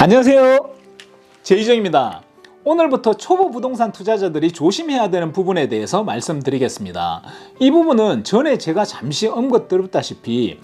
안녕하세요, 제이정입니다. 오늘부터 초보 부동산 투자자들이 조심해야 되는 부분에 대해서 말씀드리겠습니다. 이 부분은 전에 제가 잠시 언급드렸다시피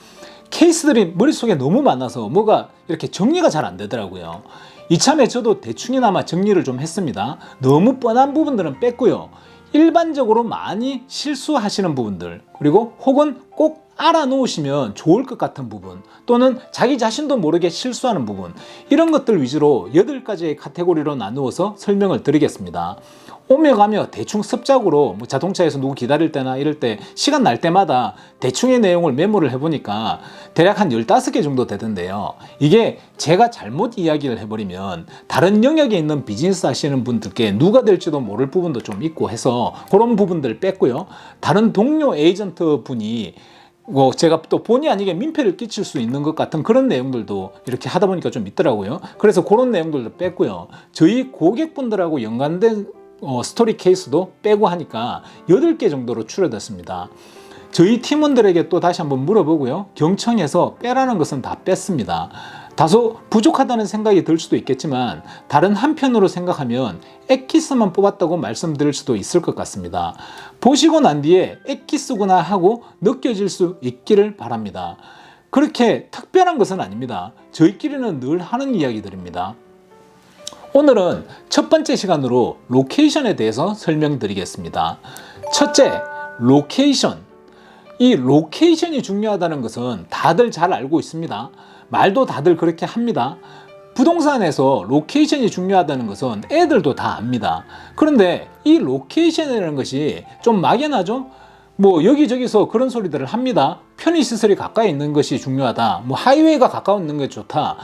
케이스들이 머릿속에 너무 많아서 뭐가 이렇게 정리가 잘 안 되더라고요. 이참에 저도 대충이나마 정리를 좀 했습니다. 너무 뻔한 부분들은 뺐고요. 일반적으로 많이 실수하시는 부분들, 그리고 혹은 꼭 알아놓으시면 좋을 것 같은 부분, 또는 자기 자신도 모르게 실수하는 부분, 이런 것들 위주로 8가지의 카테고리로 나누어서 설명을 드리겠습니다. 오며 가며 대충 습작으로 자동차에서 누구 기다릴 때나 이럴 때 시간 날 때마다 대충의 내용을 메모를 해보니까 대략 한 15개 정도 되던데요. 이게 제가 잘못 이야기를 해버리면 다른 영역에 있는 비즈니스 하시는 분들께 누가 될지도 모를 부분도 좀 있고 해서 그런 부분들 뺐고요. 다른 동료 에이전트 분이 제가 또 본의 아니게 민폐를 끼칠 수 있는 것 같은 그런 내용들도 이렇게 하다 보니까 좀 있더라고요. 그래서 그런 내용들도 뺐고요. 저희 고객분들하고 연관된 스토리 케이스도 빼고 하니까 8개 정도로 추려졌습니다. 저희 팀원들에게 또 다시 한번 물어보고요. 경청해서 빼라는 것은 다 뺐습니다. 다소 부족하다는 생각이 들 수도 있겠지만 다른 한편으로 생각하면 엑기스만 뽑았다고 말씀드릴 수도 있을 것 같습니다. 보시고 난 뒤에 엑기스구나 하고 느껴질 수 있기를 바랍니다. 그렇게 특별한 것은 아닙니다. 저희끼리는 늘 하는 이야기들입니다. 오늘은 첫 번째 시간으로 로케이션에 대해서 설명드리겠습니다. 첫째, 로케이션. 이 로케이션이 중요하다는 것은 다들 잘 알고 있습니다. 말도 다들 그렇게 합니다. 부동산에서 로케이션이 중요하다는 것은 애들도 다 압니다. 그런데 이 로케이션이라는 것이 좀 막연하죠? 여기저기서 그런 소리들을 합니다. 편의시설이 가까이 있는 것이 중요하다. 하이웨이가 가까운 있는 게 좋다.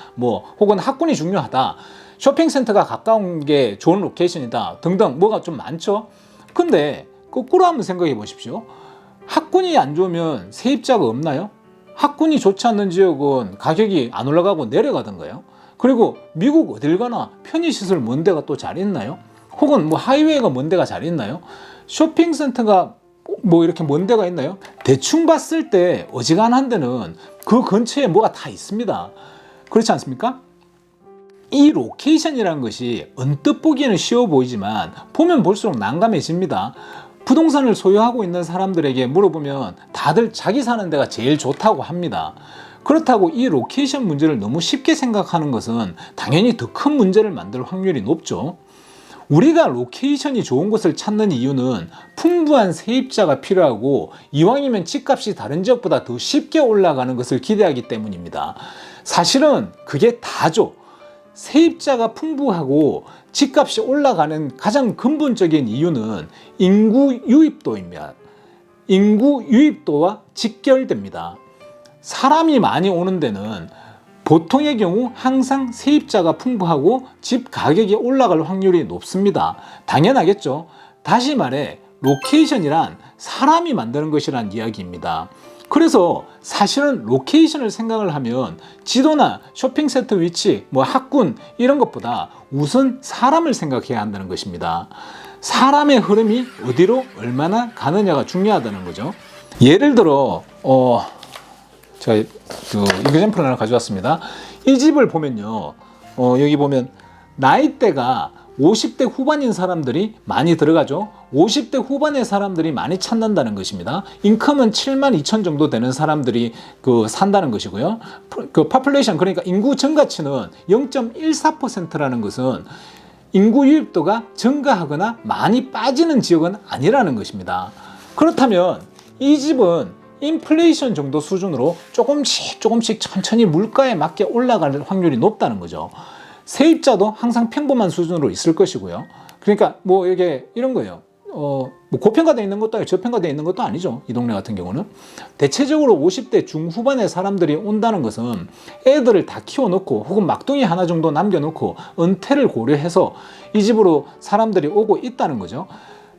혹은 학군이 중요하다. 쇼핑센터가 가까운 게 좋은 로케이션이다. 등등 뭐가 좀 많죠? 근데 거꾸로 한번 생각해 보십시오. 학군이 안 좋으면 세입자가 없나요? 학군이 좋지 않는 지역은 가격이 안 올라가고 내려가던가요? 그리고 미국 어딜 가나 편의시설 먼 데가 또 잘 있나요? 혹은 하이웨이가 먼 데가 잘 있나요? 쇼핑센터가 이렇게 먼 데가 있나요? 대충 봤을 때 어지간한 데는 그 근처에 뭐가 다 있습니다. 그렇지 않습니까? 이 로케이션이라는 것이 언뜻 보기에는 쉬워 보이지만 보면 볼수록 난감해집니다. 부동산을 소유하고 있는 사람들에게 물어보면 다들 자기 사는 데가 제일 좋다고 합니다. 그렇다고 이 로케이션 문제를 너무 쉽게 생각하는 것은 당연히 더 큰 문제를 만들 확률이 높죠. 우리가 로케이션이 좋은 곳을 찾는 이유는 풍부한 세입자가 필요하고 이왕이면 집값이 다른 지역보다 더 쉽게 올라가는 것을 기대하기 때문입니다. 사실은 그게 다죠. 세입자가 풍부하고 집값이 올라가는 가장 근본적인 이유는 인구 유입도입니다. 인구 유입도와 직결됩니다. 사람이 많이 오는 데는 보통의 경우 항상 세입자가 풍부하고 집 가격이 올라갈 확률이 높습니다. 당연하겠죠. 다시 말해 로케이션이란 사람이 만드는 것이란 이야기입니다. 그래서 사실은 로케이션을 생각을 하면 지도나 쇼핑센터 위치, 학군 이런 것보다 우선 사람을 생각해야 한다는 것입니다. 사람의 흐름이 어디로 얼마나 가느냐가 중요하다는 거죠. 예를 들어 제가 이그젬플 하나 가져왔습니다. 이 집을 보면요, 여기 보면 나이대가 50대 후반인 사람들이 많이 들어가죠. 50대 후반의 사람들이 많이 찾는다는 것입니다. 인컴은 72,000 정도 되는 사람들이 산다는 것이고요. 파퓰레이션, 그러니까 인구 증가치는 0.14%라는 것은 인구 유입도가 증가하거나 많이 빠지는 지역은 아니라는 것입니다. 그렇다면 이 집은 인플레이션 정도 수준으로 조금씩 천천히 물가에 맞게 올라갈 확률이 높다는 거죠. 세입자도 항상 평범한 수준으로 있을 것이고요. 그러니까 이게 이런 거예요. 고평가되어 있는 것도 아니고 저평가되어 있는 것도 아니죠. 이 동네 같은 경우는. 대체적으로 50대 중후반의 사람들이 온다는 것은 애들을 다 키워놓고 혹은 막둥이 하나 정도 남겨놓고 은퇴를 고려해서 이 집으로 사람들이 오고 있다는 거죠.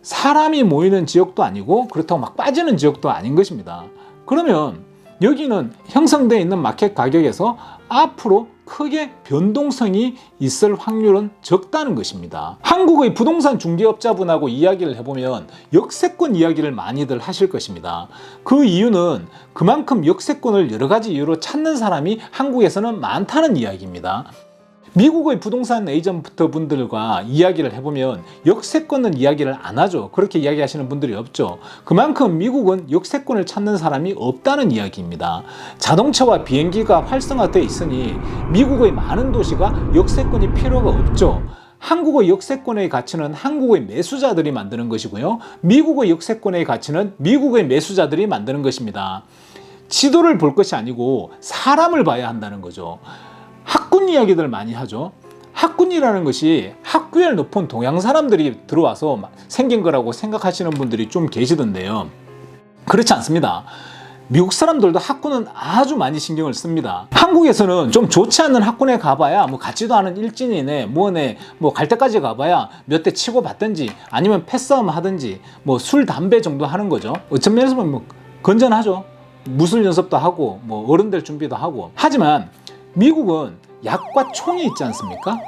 사람이 모이는 지역도 아니고 그렇다고 막 빠지는 지역도 아닌 것입니다. 그러면 여기는 형성되어 있는 마켓 가격에서 앞으로 크게 변동성이 있을 확률은 적다는 것입니다. 한국의 부동산 중개업자분하고 이야기를 해보면 역세권 이야기를 많이들 하실 것입니다. 그 이유는 그만큼 역세권을 여러 가지 이유로 찾는 사람이 한국에서는 많다는 이야기입니다. 미국의 부동산 에이전트 분들과 이야기를 해보면 역세권은 이야기를 안 하죠. 그렇게 이야기하시는 분들이 없죠. 그만큼 미국은 역세권을 찾는 사람이 없다는 이야기입니다. 자동차와 비행기가 활성화되어 있으니 미국의 많은 도시가 역세권이 필요가 없죠. 한국의 역세권의 가치는 한국의 매수자들이 만드는 것이고요. 미국의 역세권의 가치는 미국의 매수자들이 만드는 것입니다. 지도를 볼 것이 아니고 사람을 봐야 한다는 거죠. 학군 이야기들 많이 하죠. 학군이라는 것이 학교에 높은 동양 사람들이 들어와서 생긴 거라고 생각하시는 분들이 좀 계시던데요. 그렇지 않습니다. 미국 사람들도 학군은 아주 많이 신경을 씁니다. 한국에서는 좀 좋지 않은 학군에 가봐야 뭐 같지도 않은 일진이네 뭐네 뭐 갈 때까지 가봐야 몇 대 치고 받든지 아니면 패싸움 하든지 뭐 술 담배 정도 하는 거죠. 어떤 면에서 보면 뭐 건전하죠. 무술 연습도 하고 뭐 어른 될 준비도 하고. 하지만 미국은 약과 총이 있지 않습니까?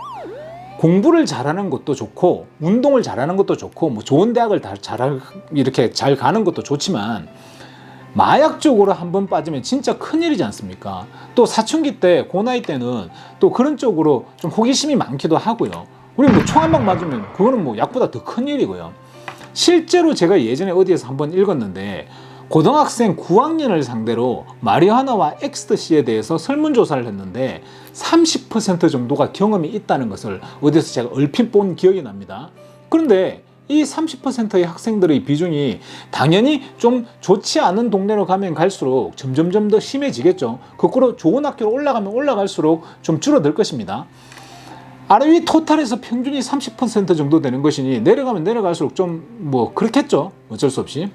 공부를 잘하는 것도 좋고 운동을 잘하는 것도 좋고 뭐 좋은 대학을 이렇게 잘 가는 것도 좋지만 마약 쪽으로 한번 빠지면 진짜 큰일이지 않습니까? 또 사춘기 때, 그 나이 때는 또 그런 쪽으로 좀 호기심이 많기도 하고요. 우리 뭐 총 한 방 맞으면 그거는 뭐 약보다 더 큰일이고요. 실제로 제가 예전에 어디에서 한번 읽었는데 고등학생 9학년을 상대로 마리화나와 엑스터시에 대해서 설문조사를 했는데 30% 정도가 경험이 있다는 것을 어디서 제가 얼핏 본 기억이 납니다. 그런데 이 30%의 학생들의 비중이 당연히 좀 좋지 않은 동네로 가면 갈수록 점점점 더 심해지겠죠. 거꾸로 좋은 학교로 올라가면 올라갈수록 좀 줄어들 것입니다. 이 토탈에서 평균이 30% 정도 되는 것이니 내려가면 내려갈수록 좀 뭐 그렇겠죠. 어쩔 수 없이.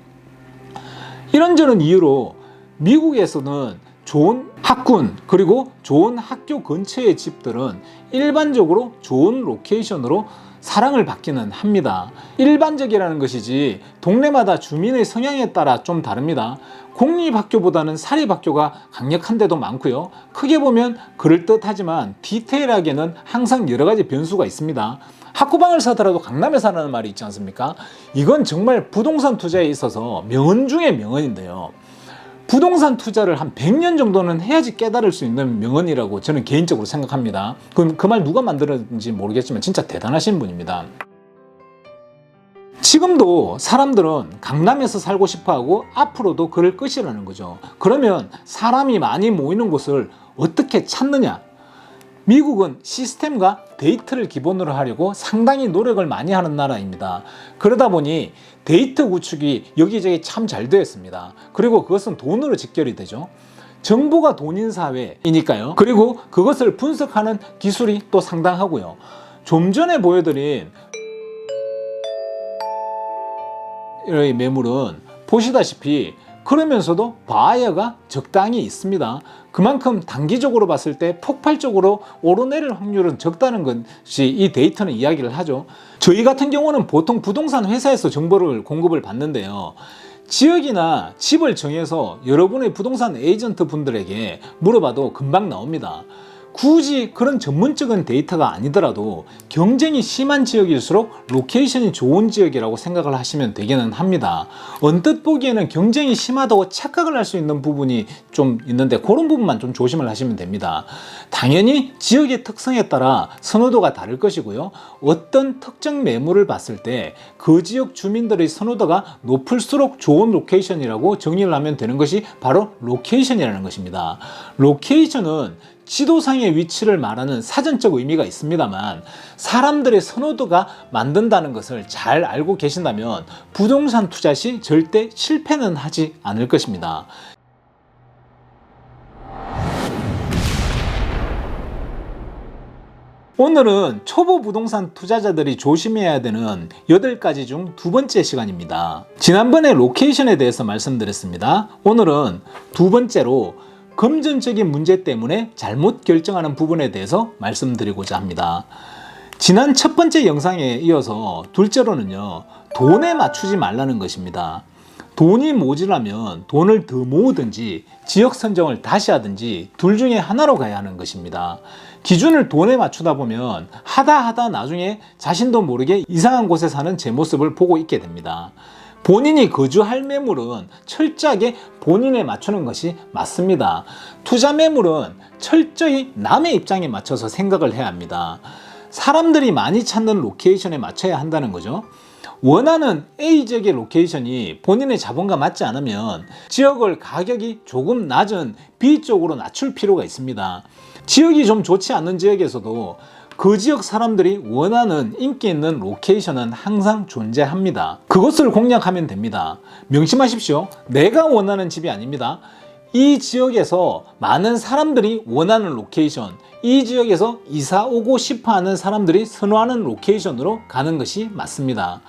이런저런 이유로 미국에서는 좋은 학군 그리고 좋은 학교 근처의 집들은 일반적으로 좋은 로케이션으로 사랑을 받기는 합니다. 일반적이라는 것이지 동네마다 주민의 성향에 따라 좀 다릅니다. 공립학교보다는 사립학교가 강력한 데도 많고요. 크게 보면 그럴듯하지만 디테일하게는 항상 여러 가지 변수가 있습니다. 학구방을 사더라도 강남에 사라는 말이 있지 않습니까? 이건 정말 부동산 투자에 있어서 명언 중에 명언인데요. 부동산 투자를 한 100년 정도는 해야지 깨달을 수 있는 명언이라고 저는 개인적으로 생각합니다. 그 말 누가 만들었는지 모르겠지만 진짜 대단하신 분입니다. 지금도 사람들은 강남에서 살고 싶어하고 앞으로도 그럴 것이라는 거죠. 그러면 사람이 많이 모이는 곳을 어떻게 찾느냐? 미국은 시스템과 데이터를 기본으로 하려고 상당히 노력을 많이 하는 나라입니다. 그러다 보니 데이터 구축이 여기저기 참 잘 되어 있습니다. 그리고 그것은 돈으로 직결이 되죠. 정보가 돈인 사회이니까요. 그리고 그것을 분석하는 기술이 또 상당하고요. 좀 전에 보여드린 이 매물은 보시다시피 그러면서도 바이어가 적당히 있습니다. 그만큼 단기적으로 봤을 때 폭발적으로 오르내릴 확률은 적다는 것이 이 데이터는 이야기를 하죠. 저희 같은 경우는 보통 부동산 회사에서 정보를 공급을 받는데요. 지역이나 집을 정해서 여러분의 부동산 에이전트 분들에게 물어봐도 금방 나옵니다. 굳이 그런 전문적인 데이터가 아니더라도 경쟁이 심한 지역일수록 로케이션이 좋은 지역이라고 생각을 하시면 되기는 합니다. 언뜻 보기에는 경쟁이 심하다고 착각을 할 수 있는 부분이 좀 있는데 그런 부분만 좀 조심을 하시면 됩니다. 당연히 지역의 특성에 따라 선호도가 다를 것이고요. 어떤 특정 매물을 봤을 때 그 지역 주민들의 선호도가 높을수록 좋은 로케이션이라고 정의를 하면 되는 것이 바로 로케이션이라는 것입니다. 로케이션은 지도상의 위치를 말하는 사전적 의미가 있습니다만 사람들의 선호도가 만든다는 것을 잘 알고 계신다면 부동산 투자 시 절대 실패는 하지 않을 것입니다. 오늘은 초보 부동산 투자자들이 조심해야 되는 8가지 중 2번째 시간입니다. 지난번에 로케이션에 대해서 말씀드렸습니다. 오늘은 2번째로 금전적인 문제 때문에 잘못 결정하는 부분에 대해서 말씀드리고자 합니다. 지난 첫 번째 영상에 이어서 둘째로는요, 돈에 맞추지 말라는 것입니다. 돈이 모자라면 돈을 더 모으든지 지역 선정을 다시 하든지 둘 중에 하나로 가야 하는 것입니다. 기준을 돈에 맞추다 보면 하다 나중에 자신도 모르게 이상한 곳에 사는 제 모습을 보고 있게 됩니다. 본인이 거주할 매물은 철저하게 본인에 맞추는 것이 맞습니다. 투자 매물은 철저히 남의 입장에 맞춰서 생각을 해야 합니다. 사람들이 많이 찾는 로케이션에 맞춰야 한다는 거죠. 원하는 A 지역의 로케이션이 본인의 자본과 맞지 않으면 지역을 가격이 조금 낮은 B 쪽으로 낮출 필요가 있습니다. 지역이 좀 좋지 않은 지역에서도 그 지역 사람들이 원하는 인기 있는 로케이션은 항상 존재합니다. 그것을 공략하면 됩니다. 명심하십시오. 내가 원하는 집이 아닙니다. 이 지역에서 많은 사람들이 원하는 로케이션, 이 지역에서 이사 오고 싶어 하는 사람들이 선호하는 로케이션으로 가는 것이 맞습니다.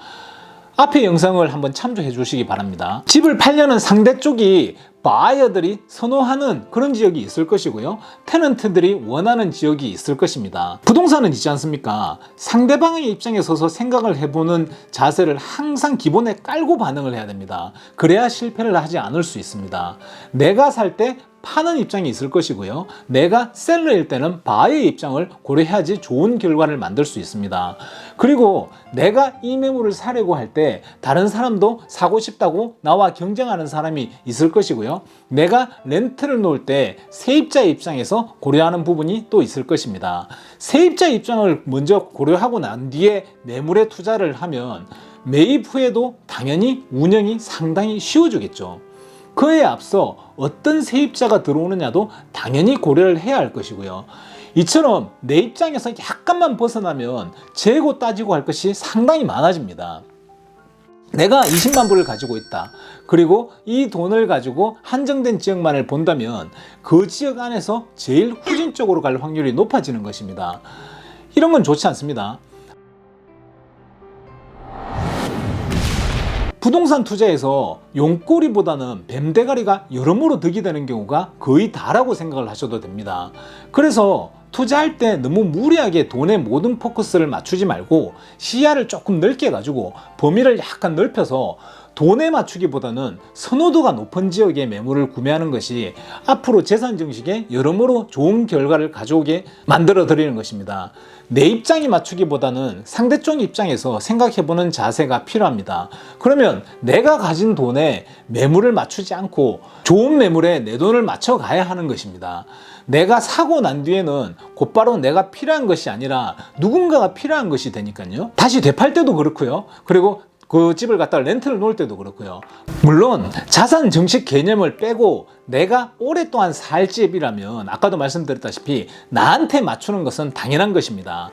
앞의 영상을 한번 참조해 주시기 바랍니다. 집을 팔려는 상대 쪽이 바이어들이 선호하는 그런 지역이 있을 것이고요. 테넌트들이 원하는 지역이 있을 것입니다. 부동산은 있지 않습니까? 상대방의 입장에 서서 생각을 해보는 자세를 항상 기본에 깔고 반응을 해야 됩니다. 그래야 실패를 하지 않을 수 있습니다. 내가 살 때 파는 입장이 있을 것이고요. 내가 셀러일 때는 바이의 입장을 고려해야지 좋은 결과를 만들 수 있습니다. 그리고 내가 이 매물을 사려고 할 때 다른 사람도 사고 싶다고 나와 경쟁하는 사람이 있을 것이고요. 내가 렌트를 놓을 때 세입자의 입장에서 고려하는 부분이 또 있을 것입니다. 세입자 입장을 먼저 고려하고 난 뒤에 매물에 투자를 하면 매입 후에도 당연히 운영이 상당히 쉬워지겠죠. 그에 앞서 어떤 세입자가 들어오느냐도 당연히 고려를 해야 할 것이고요. 이처럼 내 입장에서 약간만 벗어나면 재고 따지고 할 것이 상당히 많아집니다. 내가 20만 불을 가지고 있다. 그리고 이 돈을 가지고 한정된 지역만을 본다면 그 지역 안에서 제일 후진 쪽으로 갈 확률이 높아지는 것입니다. 이런 건 좋지 않습니다. 부동산 투자에서 용꼬리보다는 뱀대가리가 여러모로 득이 되는 경우가 거의 다라고 생각을 하셔도 됩니다. 그래서 투자할 때 너무 무리하게 돈의 모든 포커스를 맞추지 말고 시야를 조금 넓게 가지고 범위를 약간 넓혀서 돈에 맞추기보다는 선호도가 높은 지역의 매물을 구매하는 것이 앞으로 재산 증식에 여러모로 좋은 결과를 가져오게 만들어 드리는 것입니다. 내 입장에 맞추기보다는 상대쪽 입장에서 생각해보는 자세가 필요합니다. 그러면 내가 가진 돈에 매물을 맞추지 않고 좋은 매물에 내 돈을 맞춰 가야 하는 것입니다. 내가 사고 난 뒤에는 곧바로 내가 필요한 것이 아니라 누군가가 필요한 것이 되니까요. 다시 되팔 때도 그렇고요. 그리고 그 집을 갖다가 렌트를 놓을 때도 그렇고요. 물론 자산 증식 개념을 빼고 내가 오랫동안 살 집이라면 아까도 말씀드렸다시피 나한테 맞추는 것은 당연한 것입니다.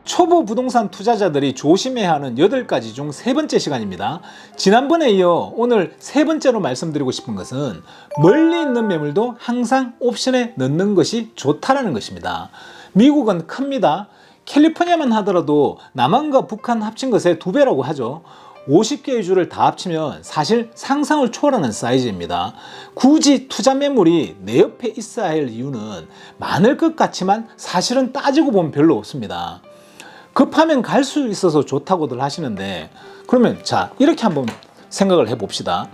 초보 부동산 투자자들이 조심해야 하는 8가지 중 3번째 시간입니다. 지난번에 이어 오늘 3번째로 말씀드리고 싶은 것은 멀리 있는 매물도 항상 옵션에 넣는 것이 좋다라는 것입니다. 미국은 큽니다. 캘리포니아만 하더라도 남한과 북한 합친 것의 2배라고 하죠. 50개의 주를 다 합치면 사실 상상을 초월하는 사이즈입니다. 굳이 투자 매물이 내 옆에 있어야 할 이유는 많을 것 같지만 사실은 따지고 보면 별로 없습니다. 급하면 갈 수 있어서 좋다고들 하시는데 그러면 자 이렇게 한번 생각을 해봅시다.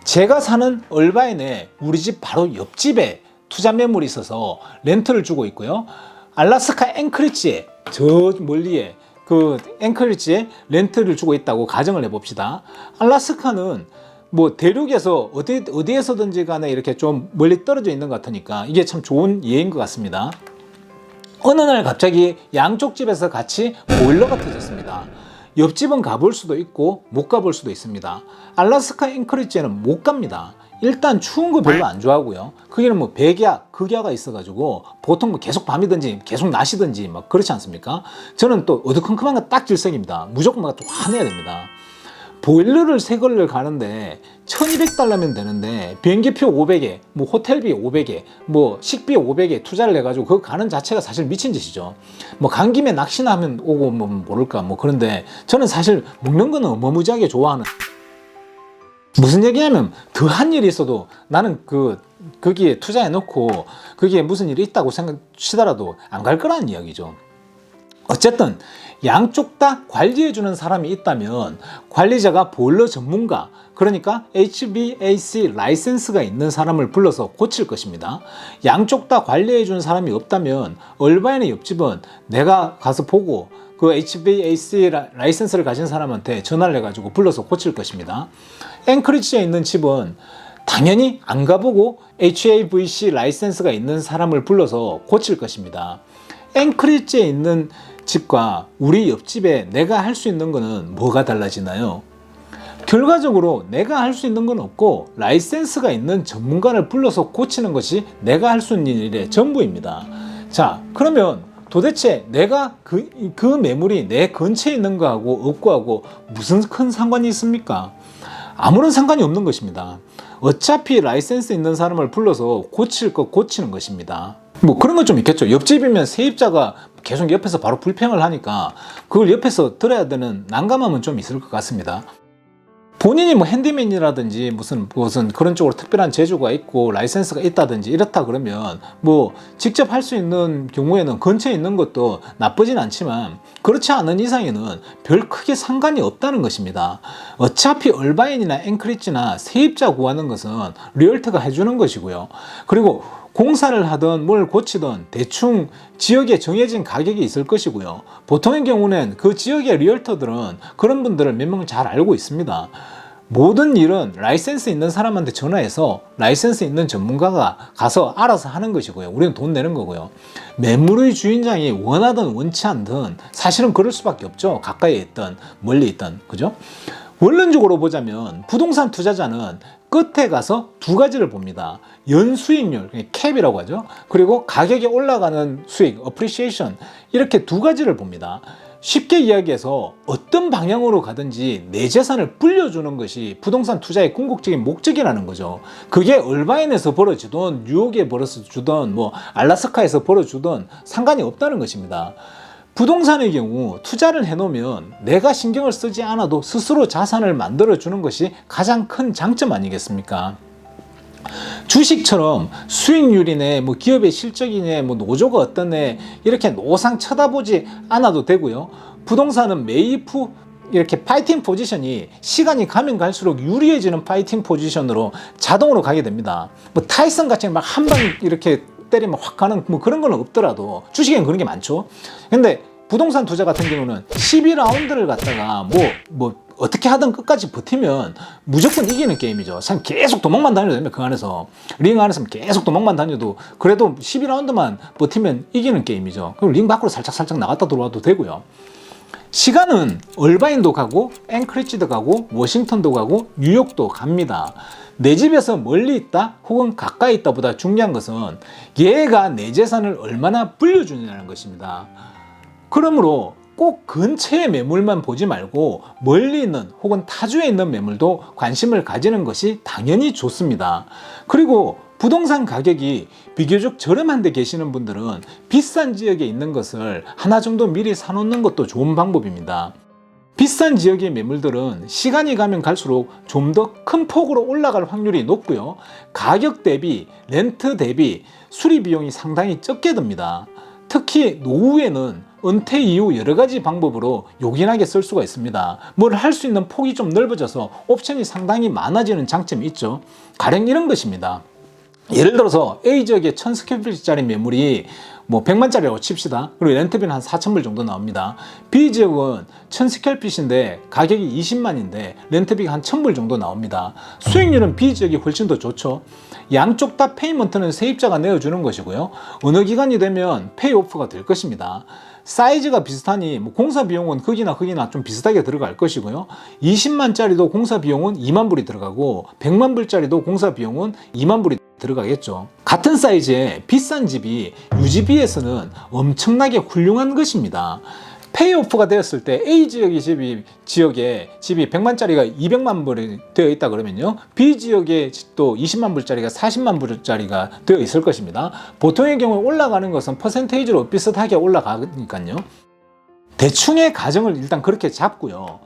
제가 사는 얼바인에 우리 집 바로 옆집에 투자 매물이 있어서 렌트를 주고 있고요. 알래스카 앵커리지에 저 멀리에 그 앵커리지에 렌트를 주고 있다고 가정을 해봅시다. 알래스카는 뭐 대륙에서 어디에서든지 간에 이렇게 좀 멀리 떨어져 있는 것 같으니까 이게 참 좋은 예인 것 같습니다. 어느 날 갑자기 양쪽 집에서 같이 보일러가 터졌습니다. 옆집은 가볼 수도 있고 못 가볼 수도 있습니다. 알래스카 앵커리지에는 못 갑니다. 일단 추운 거 별로 안 좋아하고요. 거기는 뭐 백야, 극야가 있어가지고 보통 뭐 계속 밤이든지 계속 낮이든지 막 그렇지 않습니까? 저는 또 어두컴컴한 거 딱 질색입니다. 무조건 막 좀 화내야 됩니다. 보일러를 새 걸를 가는데 1200달러면 되는데 비행기표 500에 뭐 호텔비 500에 뭐 식비 500에 투자를 해가지고 그거 가는 자체가 사실 미친 짓이죠. 뭐 간 김에 낚시나 하면 오고 뭐 모를까 뭐 그런데 저는 사실 먹는 거는 어마무지하게 좋아하는 무슨 얘기냐면 더한 일이 있어도 나는 거기에 투자해 놓고 거기에 무슨 일이 있다고 생각치더라도 안 갈 거라는 이야기죠. 어쨌든 양쪽 다 관리해주는 사람이 있다면 관리자가 보일러 전문가, 그러니까 HVAC 라이센스가 있는 사람을 불러서 고칠 것입니다. 양쪽 다 관리해주는 사람이 없다면 얼바인의 옆집은 내가 가서 보고 그 HVAC 라이센스를 가진 사람한테 전화를 해가지고 불러서 고칠 것입니다. 앵커리지에 있는 집은 당연히 안 가보고 HVAC 라이센스가 있는 사람을 불러서 고칠 것입니다. 앵커리지에 있는 집과 우리 옆집에 내가 할 수 있는 거는 뭐가 달라지나요? 결과적으로 내가 할 수 있는 건 없고 라이센스가 있는 전문가를 불러서 고치는 것이 내가 할 수 있는 일의 전부입니다. 자, 그러면 도대체 내가 그 매물이 내 근처에 있는 거하고 없고하고 무슨 큰 상관이 있습니까? 아무런 상관이 없는 것입니다. 어차피 라이센스 있는 사람을 불러서 고칠 거 고치는 것입니다. 뭐 그런 건 좀 있겠죠. 옆집이면 세입자가 계속 옆에서 바로 불평을 하니까 그걸 옆에서 들어야 되는 난감함은 좀 있을 것 같습니다. 본인이 뭐 핸디맨이라든지 무슨 그런 쪽으로 특별한 재주가 있고 라이센스가 있다든지 이렇다 그러면 뭐 직접 할 수 있는 경우에는 근처에 있는 것도 나쁘진 않지만 그렇지 않은 이상에는 별 크게 상관이 없다는 것입니다. 어차피 얼바인이나 앵커리지나 세입자 구하는 것은 리얼터가 해주는 것이고요. 그리고 공사를 하든 뭘 고치든 대충 지역에 정해진 가격이 있을 것이고요. 보통의 경우는 그 지역의 리얼터들은 그런 분들을 몇 명 잘 알고 있습니다. 모든 일은 라이센스 있는 사람한테 전화해서 라이센스 있는 전문가가 가서 알아서 하는 것이고요. 우리는 돈 내는 거고요. 매물의 주인장이 원하든 원치 않든 사실은 그럴 수밖에 없죠. 가까이에 있든 멀리 있든, 그죠? 원론적으로 보자면 부동산 투자자는 끝에 가서 두 가지를 봅니다. 연수익률, 캡이라고 하죠. 그리고 가격이 올라가는 수익, appreciation, 이렇게 두 가지를 봅니다. 쉽게 이야기해서 어떤 방향으로 가든지 내 재산을 불려주는 것이 부동산 투자의 궁극적인 목적이라는 거죠. 그게 얼바인에서 벌어지든 뉴욕에 벌어지든 뭐 알라스카에서 벌어지든 상관이 없다는 것입니다. 부동산의 경우 투자를 해놓으면 내가 신경을 쓰지 않아도 스스로 자산을 만들어주는 것이 가장 큰 장점 아니겠습니까? 주식처럼 수익률이네, 뭐 기업의 실적이네, 뭐 노조가 어떠네, 이렇게 노상 쳐다보지 않아도 되고요. 부동산은 매입 후 이렇게 파이팅 포지션이 시간이 가면 갈수록 유리해지는 파이팅 포지션으로 자동으로 가게 됩니다. 뭐 타이슨 같이 막 한 방 이렇게 때리면 확 가는 뭐 그런 거는 없더라도 주식에는 그런 게 많죠. 근데 부동산 투자 같은 경우는 12라운드를 갖다가 뭐 어떻게 하든 끝까지 버티면 무조건 이기는 게임이죠. 참 계속 도망만 다녀도 됩니다. 그 안에서 링 안에서 계속 도망만 다녀도 그래도 12라운드만 버티면 이기는 게임이죠. 그리고 링 밖으로 살짝 나갔다 들어와도 되고요. 시간은 얼바인도 가고 앵커리지도 가고 워싱턴도 가고 뉴욕도 갑니다. 내 집에서 멀리 있다 혹은 가까이 있다 보다 중요한 것은 얘가 내 재산을 얼마나 불려주느냐는 것입니다. 그러므로 꼭 근처의 매물만 보지 말고 멀리 있는 혹은 타주에 있는 매물도 관심을 가지는 것이 당연히 좋습니다. 그리고 부동산 가격이 비교적 저렴한 데 계시는 분들은 비싼 지역에 있는 것을 하나 정도 미리 사놓는 것도 좋은 방법입니다. 비싼 지역의 매물들은 시간이 가면 갈수록 좀 더 큰 폭으로 올라갈 확률이 높고요. 가격 대비, 렌트 대비 수리 비용이 상당히 적게 듭니다. 특히 노후에는 은퇴 이후 여러 가지 방법으로 요긴하게 쓸 수가 있습니다. 뭘 할 수 있는 폭이 좀 넓어져서 옵션이 상당히 많아지는 장점이 있죠. 가령 이런 것입니다. 예를 들어서 A지역에 1000스퀘어피트짜리 매물이 뭐 100만짜리라고 칩시다. 그리고 렌트비는 한 4,000불 정도 나옵니다. B지역은 1000스퀘어핏인데 가격이 20만인데 렌트비가 한 1,000불 정도 나옵니다. 수익률은 B지역이 훨씬 더 좋죠. 양쪽 다 페이먼트는 세입자가 내어주는 것이고요. 어느 기간이 되면 페이오프가 될 것입니다. 사이즈가 비슷하니 뭐 공사 비용은 거기나 좀 비슷하게 들어갈 것이고요. 20만짜리도 공사 비용은 2만 불이 들어가고 100만 불짜리도 공사 비용은 2만 불이 들어가겠죠. 같은 사이즈의 비싼 집이 유지비에서는 엄청나게 훌륭한 것입니다. 페이오프가 되었을 때 A지역의 집이 100만짜리가 200만 불이 되어 있다 그러면요. B지역의 또 20만 불짜리가 40만 불짜리가 되어 있을 것입니다. 보통의 경우에 올라가는 것은 퍼센테이지로 비슷하게 올라가니까요. 대충의 가정을 일단 그렇게 잡고요.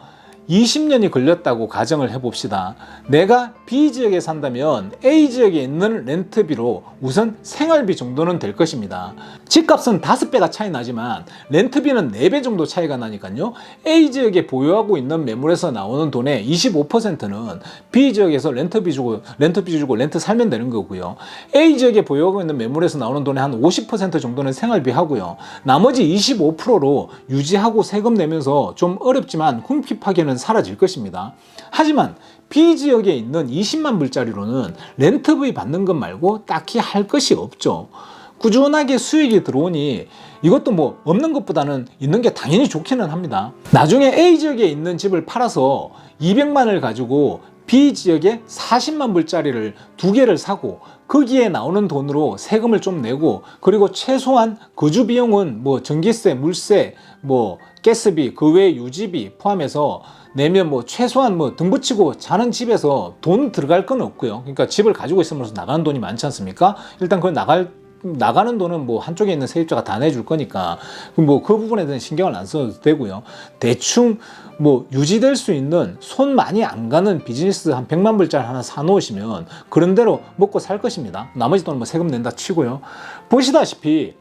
20년이 걸렸다고 가정을 해봅시다. 내가 B지역에 산다면 A지역에 있는 렌트비로 우선 생활비 정도는 될 것입니다. 집값은 5배가 차이 나지만 렌트비는 4배 정도 차이가 나니까요. A지역에 보유하고 있는 매물에서 나오는 돈의 25%는 B지역에서 렌트 주고 렌트 살면 되는 거고요. A지역에 보유하고 있는 매물에서 나오는 돈의 한 50% 정도는 생활비 하고요. 나머지 25%로 유지하고 세금 내면서 좀 어렵지만 궁핍하게는 사라질 것입니다. 하지만 B지역에 있는 20만 불짜리로는 렌트비 받는 것 말고 딱히 할 것이 없죠. 꾸준하게 수익이 들어오니 이것도 뭐 없는 것보다는 있는 게 당연히 좋기는 합니다. 나중에 A지역에 있는 집을 팔아서 200만을 가지고 B지역에 40만 불짜리를 2개를 사고 거기에 나오는 돈으로 세금을 좀 내고 그리고 최소한 거주 비용은 뭐 전기세, 물세, 뭐 가스비, 그 외 유지비 포함해서 내면 뭐 최소한 뭐 등붙이고 자는 집에서 돈 들어갈 건 없고요. 그러니까 집을 가지고 있으면서 나가는 돈이 많지 않습니까? 일단 그걸 나가는 돈은 뭐 한쪽에 있는 세입자가 다 내줄 거니까 뭐 그 부분에 대한 신경을 안 써도 되고요. 대충 뭐 유지될 수 있는 손 많이 안 가는 비즈니스 한 100만 불짜리 하나 사 놓으시면 그런 대로 먹고 살 것입니다. 나머지 돈은 뭐 세금 낸다 치고요. 보시다시피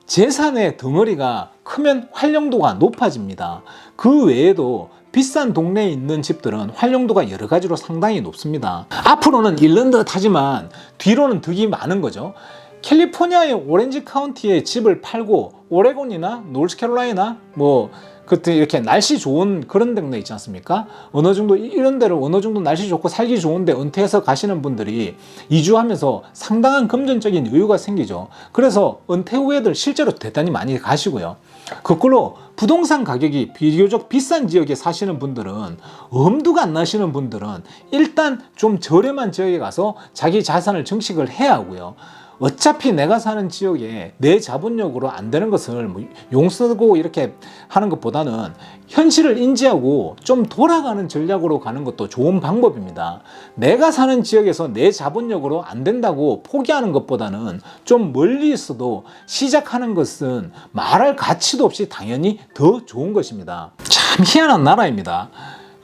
재산의 덩어리가 크면 활용도가 높아집니다. 그 외에도 비싼 동네에 있는 집들은 활용도가 여러 가지로 상당히 높습니다. 앞으로는 잃는 듯 하지만 뒤로는 득이 많은 거죠. 캘리포니아의 오렌지 카운티에 집을 팔고 오레곤이나 노스캐롤라이나 뭐 그때 이렇게 날씨 좋은 그런 동네 있지 않습니까? 어느 정도 이런 데를 어느 정도 날씨 좋고 살기 좋은데 은퇴해서 가시는 분들이 이주하면서 상당한 금전적인 여유가 생기죠. 그래서 은퇴 후에들 실제로 대단히 많이 가시고요. 거꾸로 부동산 가격이 비교적 비싼 지역에 사시는 분들은 엄두가 안 나시는 분들은 일단 좀 저렴한 지역에 가서 자기 자산을 증식을 해야 하고요. 어차피 내가 사는 지역에 내 자본력으로 안 되는 것을 뭐 용쓰고 이렇게 하는 것보다는 현실을 인지하고 좀 돌아가는 전략으로 가는 것도 좋은 방법입니다. 내가 사는 지역에서 내 자본력으로 안 된다고 포기하는 것보다는 좀 멀리 있어도 시작하는 것은 말할 가치도 없이 당연히 더 좋은 것입니다. 참 희한한 나라입니다.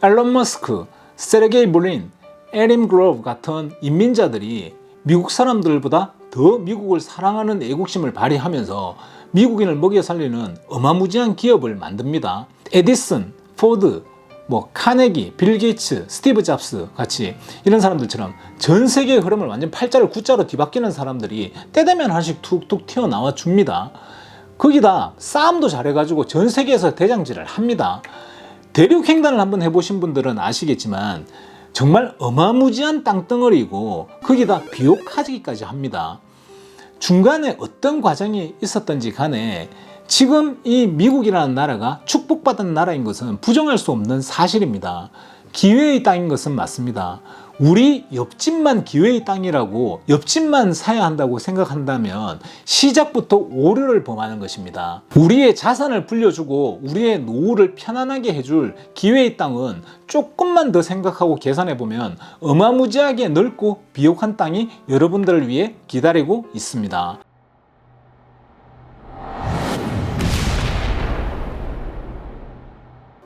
앨런 머스크, 세르게이 브린, 에림 그로브 같은 인민자들이 미국 사람들보다 더 미국을 사랑하는 애국심을 발휘하면서 미국인을 먹여 살리는 어마무지한 기업을 만듭니다. 에디슨, 포드, 뭐 카네기, 빌 게이츠, 스티브 잡스 같이 이런 사람들처럼 전 세계의 흐름을 완전 팔자를 구자로 뒤바뀌는 사람들이 때되면 하나씩 툭툭 튀어나와 줍니다. 거기다 싸움도 잘해가지고 전 세계에서 대장질을 합니다. 대륙횡단을 한번 해보신 분들은 아시겠지만 정말 어마무지한 땅덩어리이고 거기다 비옥하기까지 합니다. 중간에 어떤 과정이 있었던지 간에 지금 이 미국이라는 나라가 축복받은 나라인 것은 부정할 수 없는 사실입니다. 기회의 땅인 것은 맞습니다. 우리 옆집만 기회의 땅이라고 옆집만 사야 한다고 생각한다면 시작부터 오류를 범하는 것입니다. 우리의 자산을 불려주고 우리의 노후를 편안하게 해줄 기회의 땅은 조금만 더 생각하고 계산해 보면 어마무지하게 넓고 비옥한 땅이 여러분들을 위해 기다리고 있습니다.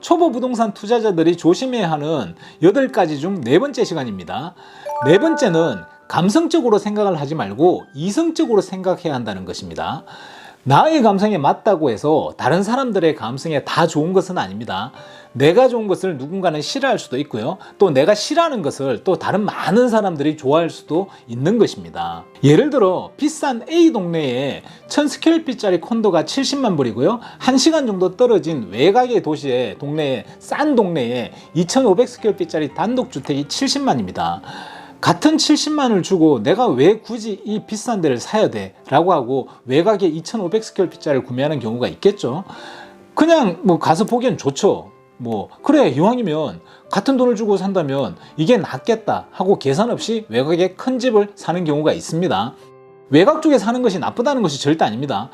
초보 부동산 투자자들이 조심해야 하는 8가지 중 4번째 시간입니다. 4번째는 감성적으로 생각을 하지 말고 이성적으로 생각해야 한다는 것입니다. 나의 감성에 맞다고 해서 다른 사람들의 감성에 다 좋은 것은 아닙니다. 내가 좋은 것을 누군가는 싫어할 수도 있고요. 또 내가 싫어하는 것을 또 다른 많은 사람들이 좋아할 수도 있는 것입니다. 예를 들어 비싼 A 동네에 1000스퀘어핏짜리 콘도가 70만 불이고요. 1시간 정도 떨어진 외곽의 도시의 동네에 싼 동네에 2500스퀘어핏짜리 단독주택이 70만입니다. 같은 70만을 주고 내가 왜 굳이 이 비싼 데를 사야 돼? 라고 하고 외곽에 2500스퀘어핏짜리를 구매하는 경우가 있겠죠. 그냥 뭐 가서 보기엔 좋죠. 뭐 그래 이왕이면 같은 돈을 주고 산다면 이게 낫겠다 하고 계산 없이 외곽에 큰 집을 사는 경우가 있습니다. 외곽 쪽에 사는 것이 나쁘다는 것이 절대 아닙니다.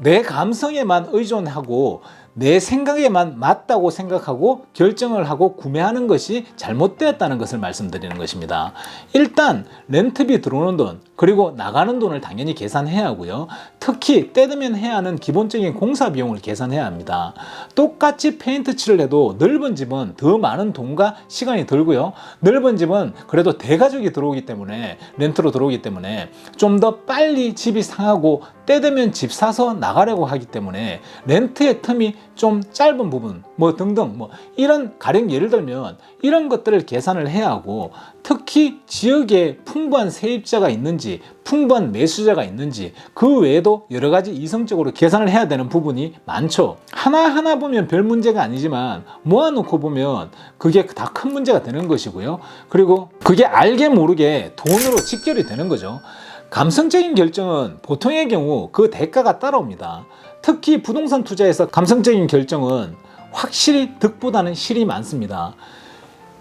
내 감성에만 의존하고 내 생각에만 맞다고 생각하고 결정을 하고 구매하는 것이 잘못되었다는 것을 말씀드리는 것입니다. 일단 렌트비 들어오는 돈 그리고 나가는 돈을 당연히 계산해야 하고요. 특히 때되면 해야 하는 기본적인 공사 비용을 계산해야 합니다. 똑같이 페인트 칠을 해도 넓은 집은 더 많은 돈과 시간이 들고요. 넓은 집은 그래도 대가족이 들어오기 때문에, 렌트로 들어오기 때문에 좀 더 빨리 집이 상하고 때되면 집 사서 나가려고 하기 때문에 렌트의 텀이 좀 짧은 부분 뭐 등등 뭐 이런 가령 예를 들면 이런 것들을 계산을 해야 하고, 특히 지역에 풍부한 세입자가 있는지 풍부한 매수자가 있는지 그 외에도 여러 가지 이성적으로 계산을 해야 되는 부분이 많죠. 하나하나 보면 별 문제가 아니지만 모아놓고 보면 그게 다 큰 문제가 되는 것이고요. 그리고 그게 알게 모르게 돈으로 직결이 되는 거죠. 감성적인 결정은 보통의 경우 그 대가가 따라옵니다. 특히 부동산 투자에서 감성적인 결정은 확실히 득보다는 실이 많습니다.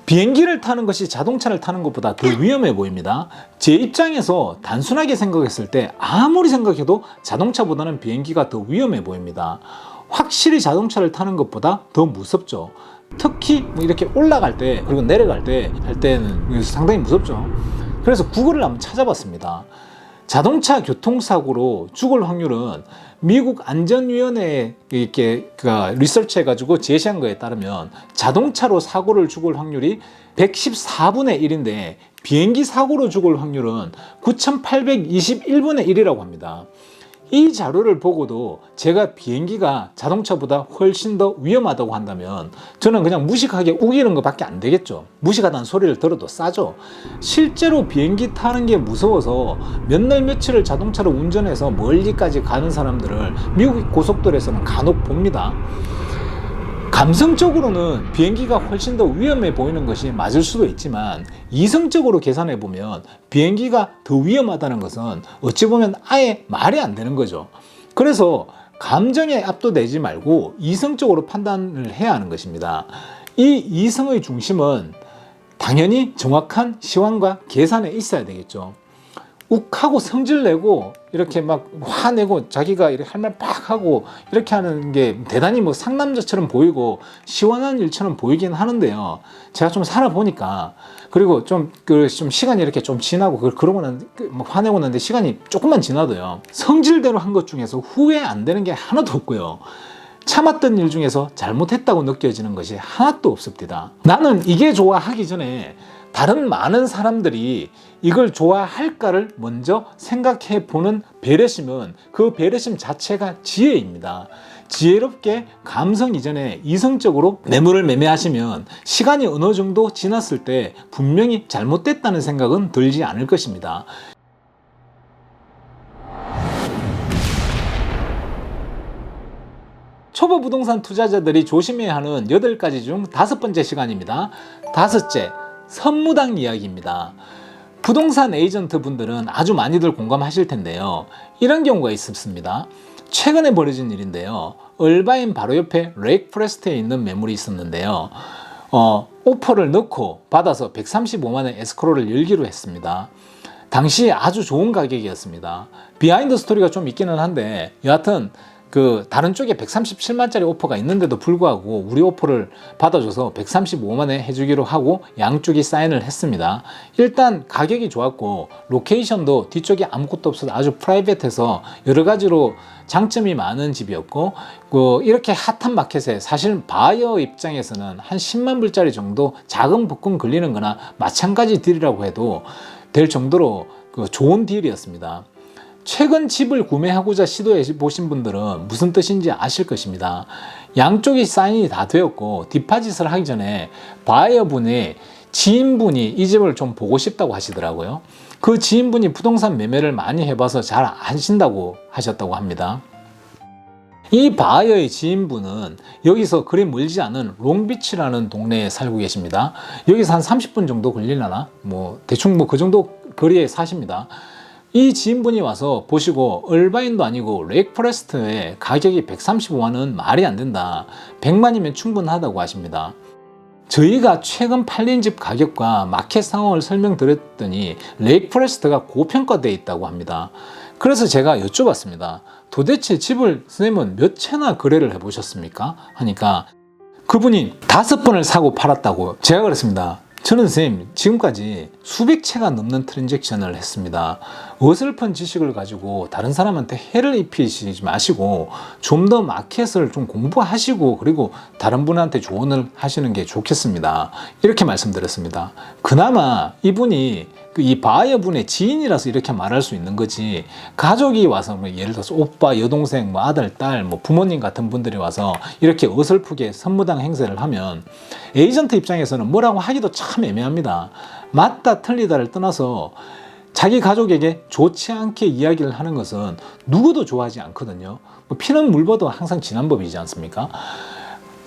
비행기를 타는 것이 자동차를 타는 것보다 더 위험해 보입니다. 제 입장에서 단순하게 생각했을 때 아무리 생각해도 자동차보다는 비행기가 더 위험해 보입니다. 확실히 자동차를 타는 것보다 더 무섭죠. 특히 뭐 이렇게 올라갈 때 그리고 내려갈 때 할 때는 상당히 무섭죠. 그래서 구글을 한번 찾아봤습니다. 자동차 교통사고로 죽을 확률은 미국 안전위원회에 이렇게 리서치해가지고 제시한 거에 따르면 자동차로 사고를 죽을 확률이 114분의 1인데 비행기 사고로 죽을 확률은 9821분의 1이라고 합니다. 이 자료를 보고도 제가 비행기가 자동차보다 훨씬 더 위험하다고 한다면 저는 그냥 무식하게 우기는 것밖에 안 되겠죠. 무식하다는 소리를 들어도 싸죠. 실제로 비행기 타는 게 무서워서 몇 날 며칠을 자동차로 운전해서 멀리까지 가는 사람들을 미국 고속도로에서는 간혹 봅니다. 감성적으로는 비행기가 훨씬 더 위험해 보이는 것이 맞을 수도 있지만 이성적으로 계산해 보면 비행기가 더 위험하다는 것은 어찌 보면 아예 말이 안 되는 거죠. 그래서 감정에 압도되지 말고 이성적으로 판단을 해야 하는 것입니다. 이 이성의 중심은 당연히 정확한 시황과 계산에 있어야 되겠죠. 욱하고 성질내고 이렇게 막 화내고 자기가 이렇게 할 말 팍 하고 이렇게 하는 게 대단히 뭐 상남자처럼 보이고 시원한 일처럼 보이긴 하는데요. 제가 좀 살아보니까 그리고 좀 시간이 이렇게 좀 지나고 그러고 난 화내고 나는데 시간이 조금만 지나도요. 성질대로 한 것 중에서 후회 안 되는 게 하나도 없고요. 참았던 일 중에서 잘못했다고 느껴지는 것이 하나도 없습니다. 나는 이게 좋아 하기 전에 다른 많은 사람들이 이걸 좋아할까를 먼저 생각해 보는 배려심은 그 배려심 자체가 지혜입니다. 지혜롭게 감성 이전에 이성적으로 매물을 매매하시면 시간이 어느 정도 지났을 때 분명히 잘못됐다는 생각은 들지 않을 것입니다. 초보 부동산 투자자들이 조심해야 하는 8가지 중 5번째 시간입니다. 5째, 선무당 이야기입니다. 부동산 에이전트 분들은 아주 많이들 공감하실 텐데요. 이런 경우가 있었습니다. 최근에 벌어진 일인데요. 얼바인 바로 옆에 레이크 포레스트에 있는 매물이 있었는데요. 오퍼를 넣고 받아서 135만원 에스크로를 열기로 했습니다. 당시 아주 좋은 가격이었습니다. 비하인드 스토리가 좀 있기는 한데 여하튼 다른 쪽에 137만짜리 오퍼가 있는데도 불구하고 우리 오퍼를 받아줘서 135만에 해주기로 하고 양쪽이 사인을 했습니다. 일단 가격이 좋았고 로케이션도 뒤쪽에 아무것도 없어서 아주 프라이빗해서 여러 가지로 장점이 많은 집이었고 이렇게 핫한 마켓에 사실 바이어 입장에서는 한 10만 불짜리 정도 작은 복권 걸리는 거나 마찬가지 딜이라고 해도 될 정도로 좋은 딜이었습니다. 최근 집을 구매하고자 시도해 보신 분들은 무슨 뜻인지 아실 것입니다. 양쪽이 사인이 다 되었고 디파짓을 하기 전에 바이어분의 지인분이 이 집을 좀 보고 싶다고 하시더라고요. 그 지인분이 부동산 매매를 많이 해봐서 잘 아신다고 하셨다고 합니다. 이 바이어의 지인분은 여기서 그리 멀지 않은 롱비치라는 동네에 살고 계십니다. 여기서 한 30분 정도 걸리려나? 대충 그 정도 거리에 사십니다. 이 지인분이 와서 보시고 얼바인도 아니고 레이크 포레스트의 가격이 135만원 말이 안 된다. 100만이면 충분하다고 하십니다. 저희가 최근 팔린 집 가격과 마켓 상황을 설명드렸더니 레이크 포레스트가 고평가되어 있다고 합니다. 그래서 제가 여쭤봤습니다. 도대체 집을 선생님은 몇 채나 거래를 해보셨습니까? 하니까 그분이 5번을 사고 팔았다고. 제가 그랬습니다. 저는 선생님 지금까지 수백 채가 넘는 트랜잭션을 했습니다. 어설픈 지식을 가지고 다른 사람한테 해를 입히시지 마시고 좀 더 마켓을 좀 공부하시고 그리고 다른 분한테 조언을 하시는 게 좋겠습니다. 이렇게 말씀드렸습니다. 그나마 이분이 이 바이어 분의 지인이라서 이렇게 말할 수 있는 거지, 가족이 와서 뭐 예를 들어서 오빠, 여동생, 뭐 아들, 딸, 뭐 부모님 같은 분들이 와서 이렇게 어설프게 선무당 행세를 하면 에이전트 입장에서는 뭐라고 하기도 참 애매합니다. 맞다 틀리다를 떠나서 자기 가족에게 좋지 않게 이야기를 하는 것은 누구도 좋아하지 않거든요. 뭐 피는 물보도 항상 진한 법이지 않습니까?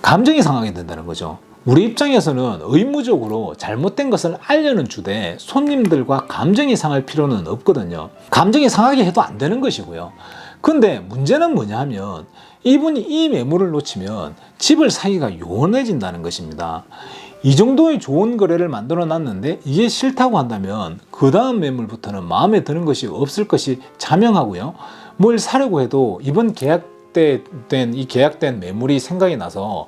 감정이 상하게 된다는 거죠. 우리 입장에서는 의무적으로 잘못된 것을 알려는 주되 손님들과 감정이 상할 필요는 없거든요. 감정이 상하게 해도 안 되는 것이고요. 근데 문제는 뭐냐 하면 이분이 이 매물을 놓치면 집을 사기가 요원해진다는 것입니다. 이 정도의 좋은 거래를 만들어 놨는데 이게 싫다고 한다면 그 다음 매물부터는 마음에 드는 것이 없을 것이 자명하고요. 뭘 사려고 해도 이번 계약된 매물이 생각이 나서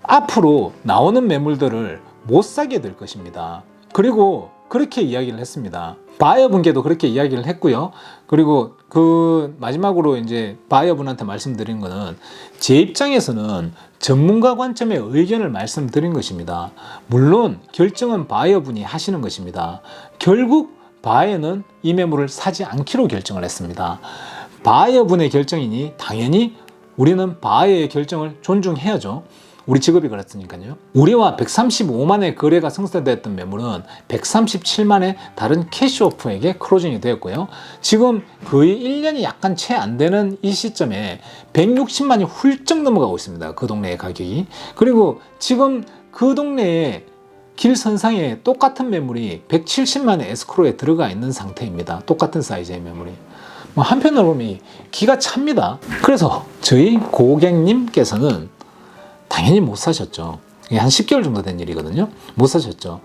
앞으로 나오는 매물들을 못 사게 될 것입니다. 그리고 그렇게 이야기를 했습니다. 바이어 분께도 그렇게 이야기를 했고요. 그리고 그 마지막으로 이제 바이어 분한테 말씀드린 거는 제 입장에서는 전문가 관점의 의견을 말씀드린 것입니다. 물론 결정은 바이어 분이 하시는 것입니다. 결국 바이어는 이 매물을 사지 않기로 결정을 했습니다. 바이어 분의 결정이니 당연히 우리는 바이어의 결정을 존중해야죠. 우리 직업이 그렇으니까요. 우리와 135만의 거래가 성사되었던 매물은 137만의 다른 캐시오프에게 클로징이 되었고요. 지금 거의 1년이 약간 채 안 되는 이 시점에 160만이 훌쩍 넘어가고 있습니다. 그 동네의 가격이. 그리고 지금 그 동네에 길선상에 똑같은 매물이 170만의 에스크로에 들어가 있는 상태입니다. 똑같은 사이즈의 매물이. 한편으로 보면 기가 찹니다. 그래서 저희 고객님께서는 당연히 못 사셨죠. 이게 한 10개월 정도 된 일이거든요. 못 사셨죠.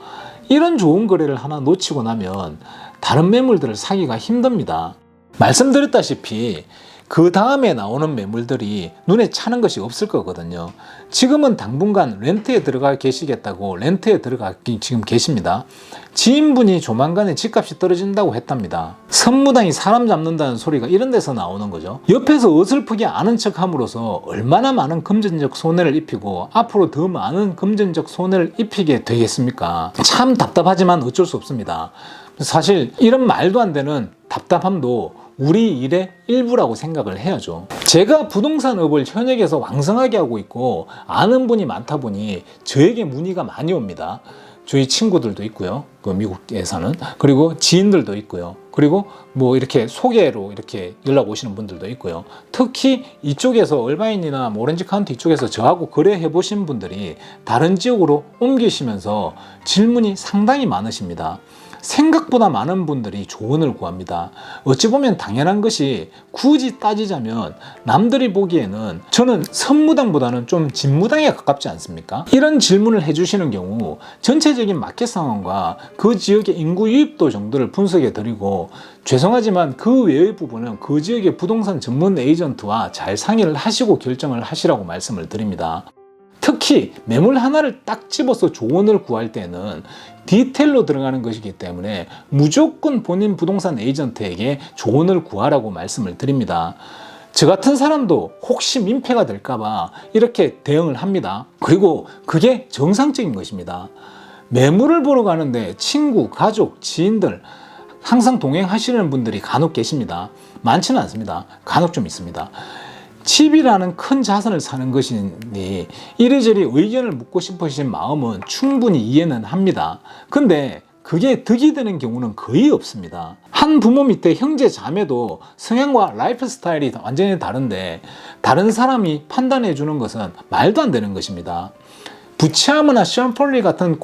이런 좋은 거래를 하나 놓치고 나면 다른 매물들을 사기가 힘듭니다. 말씀드렸다시피 그 다음에 나오는 매물들이 눈에 차는 것이 없을 거거든요. 지금은 당분간 렌트에 들어가 계시겠다고 렌트에 들어가 지금 계십니다. 지인분이 조만간에 집값이 떨어진다고 했답니다. 선무당이 사람 잡는다는 소리가 이런 데서 나오는 거죠. 옆에서 어설프게 아는 척 함으로써 얼마나 많은 금전적 손해를 입히고 앞으로 더 많은 금전적 손해를 입히게 되겠습니까? 참 답답하지만 어쩔 수 없습니다. 사실 이런 말도 안 되는 답답함도 우리 일의 일부라고 생각을 해야죠. 제가 부동산업을 현역에서 왕성하게 하고 있고 아는 분이 많다 보니 저에게 문의가 많이 옵니다. 저희 친구들도 있고요. 그 미국에 사는, 그리고 지인들도 있고요. 그리고 뭐 이렇게 소개로 이렇게 연락 오시는 분들도 있고요. 특히 이쪽에서 얼바인이나 오렌지 카운티 이쪽에서 저하고 거래해 보신 분들이 다른 지역으로 옮기시면서 질문이 상당히 많으십니다. 생각보다 많은 분들이 조언을 구합니다. 어찌 보면 당연한 것이 굳이 따지자면 남들이 보기에는 저는 선무당보다는 좀 진무당에 가깝지 않습니까? 이런 질문을 해주시는 경우 전체적인 마켓 상황과 그 지역의 인구 유입도 정도를 분석해 드리고, 죄송하지만 그 외의 부분은 그 지역의 부동산 전문 에이전트와 잘 상의를 하시고 결정을 하시라고 말씀을 드립니다. 특히 매물 하나를 딱 집어서 조언을 구할 때는 디테일로 들어가는 것이기 때문에 무조건 본인 부동산 에이전트에게 조언을 구하라고 말씀을 드립니다. 저 같은 사람도 혹시 민폐가 될까봐 이렇게 대응을 합니다. 그리고 그게 정상적인 것입니다. 매물을 보러 가는데 친구, 가족, 지인들 항상 동행하시는 분들이 간혹 계십니다. 많지는 않습니다. 간혹 좀 있습니다. 집이라는 큰 자산을 사는 것이니 이리저리 의견을 묻고 싶으신 마음은 충분히 이해는 합니다. 근데 그게 득이 되는 경우는 거의 없습니다. 한 부모 밑에 형제 자매도 성향과 라이프 스타일이 완전히 다른데 다른 사람이 판단해 주는 것은 말도 안 되는 것입니다. 부치아머나 시언 폴리 같은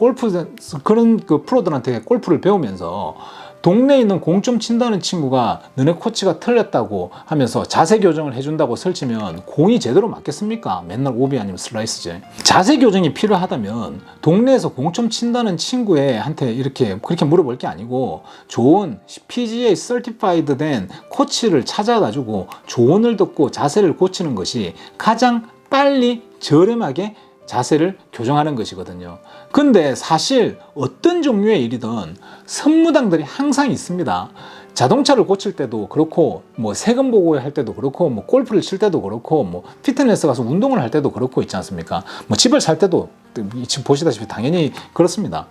그런 프로들한테 골프를 배우면서 동네에 있는 공점 친다는 친구가 너네 코치가 틀렸다고 하면서 자세 교정을 해준다고 설치면 공이 제대로 맞겠습니까? 맨날 오비 아니면 슬라이스지. 자세 교정이 필요하다면 동네에서 공점 친다는 친구한테 이렇게 그렇게 물어볼 게 아니고 좋은 PGA Certified 된 코치를 찾아가지고 조언을 듣고 자세를 고치는 것이 가장 빨리 저렴하게 자세를 교정하는 것이거든요. 근데 사실 어떤 종류의 일이든 선무당들이 항상 있습니다. 자동차를 고칠 때도 그렇고 뭐 세금 보고할 때도 그렇고 뭐 골프를 칠 때도 그렇고 뭐 피트니스 가서 운동을 할 때도 그렇고 있지 않습니까? 뭐 집을 살 때도 지금 보시다시피 당연히 그렇습니다.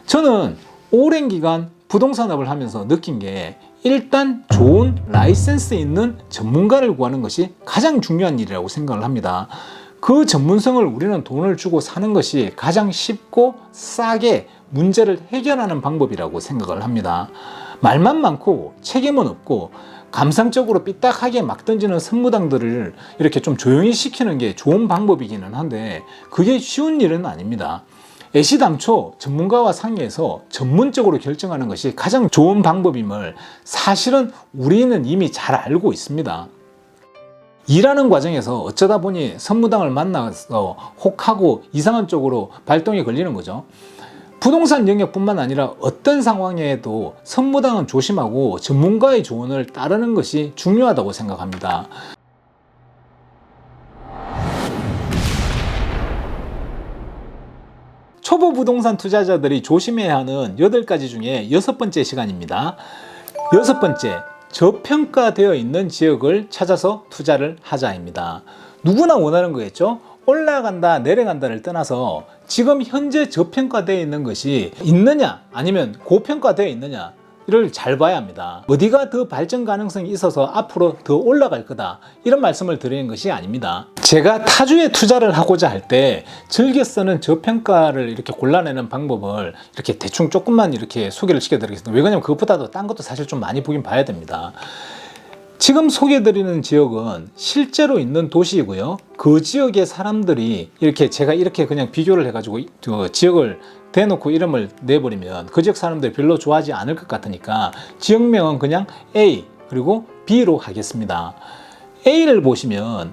저는 오랜 기간 부동산업을 하면서 느낀 게 일단 좋은 라이센스 있는 전문가를 구하는 것이 가장 중요한 일이라고 생각을 합니다. 그 전문성을 우리는 돈을 주고 사는 것이 가장 쉽고 싸게 문제를 해결하는 방법이라고 생각을 합니다. 말만 많고 책임은 없고 감상적으로 삐딱하게 막 던지는 선무당들을 이렇게 좀 조용히 시키는 게 좋은 방법이기는 한데 그게 쉬운 일은 아닙니다. 애시당초 전문가와 상의해서 전문적으로 결정하는 것이 가장 좋은 방법임을 사실은 우리는 이미 잘 알고 있습니다. 일하는 과정에서 어쩌다 보니 선무당을 만나서 혹하고 이상한 쪽으로 발동이 걸리는 거죠. 부동산 영역뿐만 아니라 어떤 상황에도 선무당은 조심하고 전문가의 조언을 따르는 것이 중요하다고 생각합니다. 초보 부동산 투자자들이 조심해야 하는 8가지 중에 6번째 시간입니다. 6번째, 저평가되어 있는 지역을 찾아서 투자를 하자입니다. 누구나 원하는 거겠죠? 올라간다 내려간다를 떠나서 지금 현재 저평가되어 있는 것이 있느냐 아니면 고평가되어 있느냐를 잘 봐야 합니다. 어디가 더 발전 가능성이 있어서 앞으로 더 올라갈 거다 이런 말씀을 드리는 것이 아닙니다. 제가 타주에 투자를 하고자 할 때 즐겨 쓰는 저평가를 이렇게 골라내는 방법을 이렇게 대충 조금만 이렇게 소개를 시켜드리겠습니다. 왜 그러냐면 그것보다도 딴 것도 사실 좀 많이 보긴 봐야 됩니다. 지금 소개해드리는 지역은 실제로 있는 도시이고요. 그 지역의 사람들이 이렇게 제가 이렇게 그냥 비교를 해가지고 지역을 대놓고 이름을 내버리면 그 지역 사람들이 별로 좋아하지 않을 것 같으니까 지역명은 그냥 A 그리고 B로 하겠습니다. A를 보시면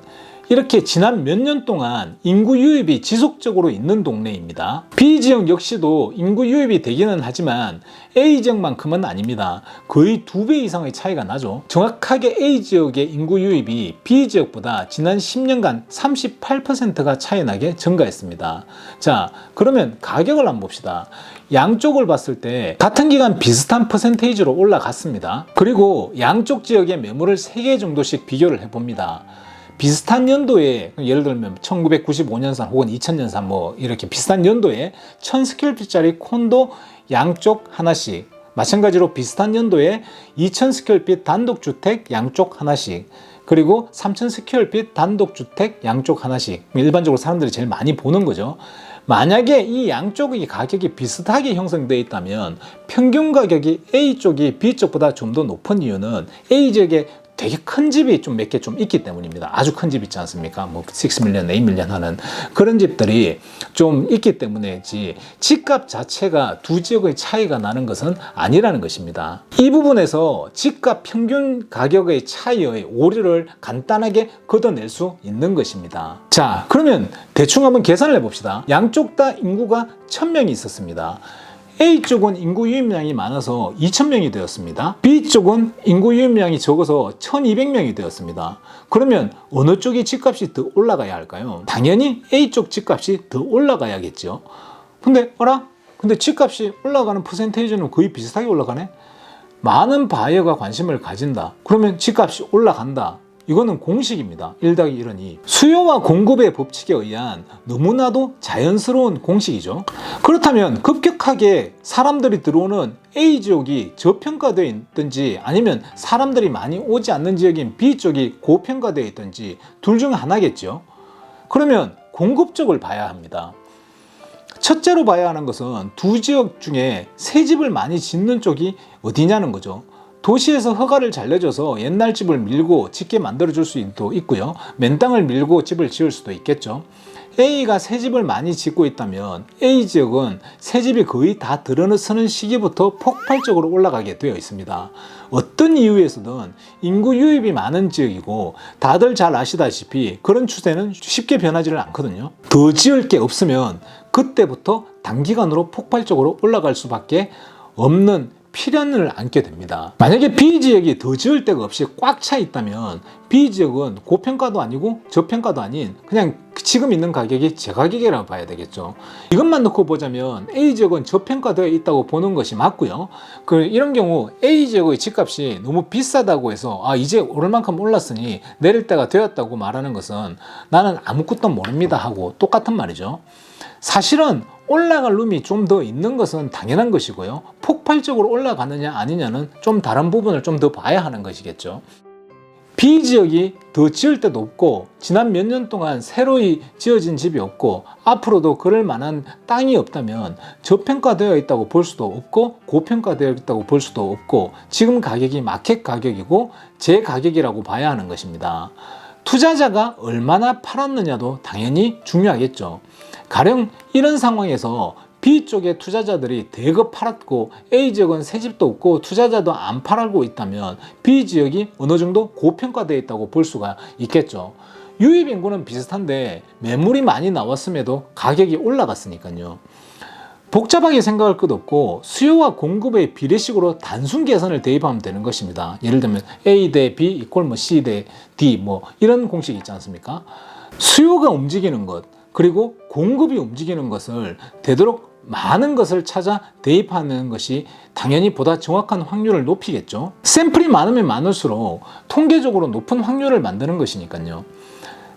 이렇게 지난 몇 년 동안 인구 유입이 지속적으로 있는 동네입니다. B 지역 역시도 인구 유입이 되기는 하지만 A 지역만큼은 아닙니다. 거의 2배 이상의 차이가 나죠. 정확하게 A 지역의 인구 유입이 B 지역보다 지난 10년간 38%가 차이 나게 증가했습니다. 자, 그러면 가격을 한번 봅시다. 양쪽을 봤을 때 같은 기간 비슷한 퍼센테이지로 올라갔습니다. 그리고 양쪽 지역의 매물을 3개 정도씩 비교를 해봅니다. 비슷한 연도에 예를 들면 1995년산 혹은 2000년산 뭐 이렇게 비슷한 연도에 1000스퀘어핏짜리 콘도 양쪽 하나씩, 마찬가지로 비슷한 연도에 2000스퀘어핏 단독주택 양쪽 하나씩, 그리고 3000스퀘어핏 단독주택 양쪽 하나씩, 일반적으로 사람들이 제일 많이 보는 거죠. 만약에 이 양쪽의 가격이 비슷하게 형성되어 있다면 평균 가격이 A 쪽이 B 쪽보다 좀 더 높은 이유는 A 지역에 되게 큰 집이 좀 몇 개 좀 있기 때문입니다. 아주 큰 집 있지 않습니까? 뭐 6밀리언, 8밀리언 하는 그런 집들이 좀 있기 때문이지 집값 자체가 두 지역의 차이가 나는 것은 아니라는 것입니다. 이 부분에서 집값 평균 가격의 차이의 오류를 간단하게 걷어낼 수 있는 것입니다. 자, 그러면 대충 한번 계산을 해봅시다. 양쪽 다 인구가 1000명이 있었습니다. A쪽은 인구 유입량이 많아서 2000명이 되었습니다. B쪽은 인구 유입량이 적어서 1200명이 되었습니다. 그러면 어느 쪽이 집값이 더 올라가야 할까요? 당연히 A쪽 집값이 더 올라가야겠죠. 근데 집값이 올라가는 퍼센테이지는 거의 비슷하게 올라가네? 많은 바이어가 관심을 가진다. 그러면 집값이 올라간다. 이거는 공식입니다. 1+1은 2. 수요와 공급의 법칙에 의한 너무나도 자연스러운 공식이죠. 그렇다면 급격하게 사람들이 들어오는 A 지역이 저평가되어 있든지 아니면 사람들이 많이 오지 않는 지역인 B 쪽이 고평가되어 있든지 둘 중 하나겠죠. 그러면 공급 쪽을 봐야 합니다. 첫째로 봐야 하는 것은 두 지역 중에 새 집을 많이 짓는 쪽이 어디냐는 거죠. 도시에서 허가를 잘 내줘서 옛날 집을 밀고 짓게 만들어줄 수도 있고요. 맨 땅을 밀고 집을 지을 수도 있겠죠. A가 새 집을 많이 짓고 있다면 A 지역은 새 집이 거의 다 들어서는 시기부터 폭발적으로 올라가게 되어 있습니다. 어떤 이유에서든 인구 유입이 많은 지역이고 다들 잘 아시다시피 그런 추세는 쉽게 변하지를 않거든요. 더 지을 게 없으면 그때부터 단기간으로 폭발적으로 올라갈 수밖에 없는 필연을 안게 됩니다. 만약에 B지역이 더 지을 데가 없이 꽉 차 있다면 B지역은 고평가도 아니고 저평가도 아닌 그냥 지금 있는 가격이 제 가격이라고 봐야 되겠죠. 이것만 놓고 보자면 A지역은 저평가되어 있다고 보는 것이 맞고요. 이런 경우 A지역의 집값이 너무 비싸다고 해서 이제 오를 만큼 올랐으니 내릴 때가 되었다고 말하는 것은 나는 아무것도 모릅니다 하고 똑같은 말이죠. 사실은 올라갈 룸이 좀 더 있는 것은 당연한 것이고요. 폭발적으로 올라가느냐 아니냐는 좀 다른 부분을 좀 더 봐야 하는 것이겠죠. B지역이 더 지을 데도 없고 지난 몇 년 동안 새로이 지어진 집이 없고 앞으로도 그럴 만한 땅이 없다면 저평가되어 있다고 볼 수도 없고 고평가되어 있다고 볼 수도 없고 지금 가격이 마켓 가격이고 제 가격이라고 봐야 하는 것입니다. 투자자가 얼마나 팔았느냐도 당연히 중요하겠죠. 가령 이런 상황에서 B쪽의 투자자들이 대거 팔았고 A지역은 새 집도 없고 투자자도 안 팔고 있다면 B지역이 어느 정도 고평가되어 있다고 볼 수가 있겠죠. 유입인구는 비슷한데 매물이 많이 나왔음에도 가격이 올라갔으니까요. 복잡하게 생각할 것 없고 수요와 공급의 비례식으로 단순 계산을 대입하면 되는 것입니다. 예를 들면 A 대 B 이퀄 C 대 D 이런 공식이 있지 않습니까? 수요가 움직이는 것 그리고 공급이 움직이는 것을 되도록 많은 것을 찾아 대입하는 것이 당연히 보다 정확한 확률을 높이겠죠. 샘플이 많으면 많을수록 통계적으로 높은 확률을 만드는 것이니까요.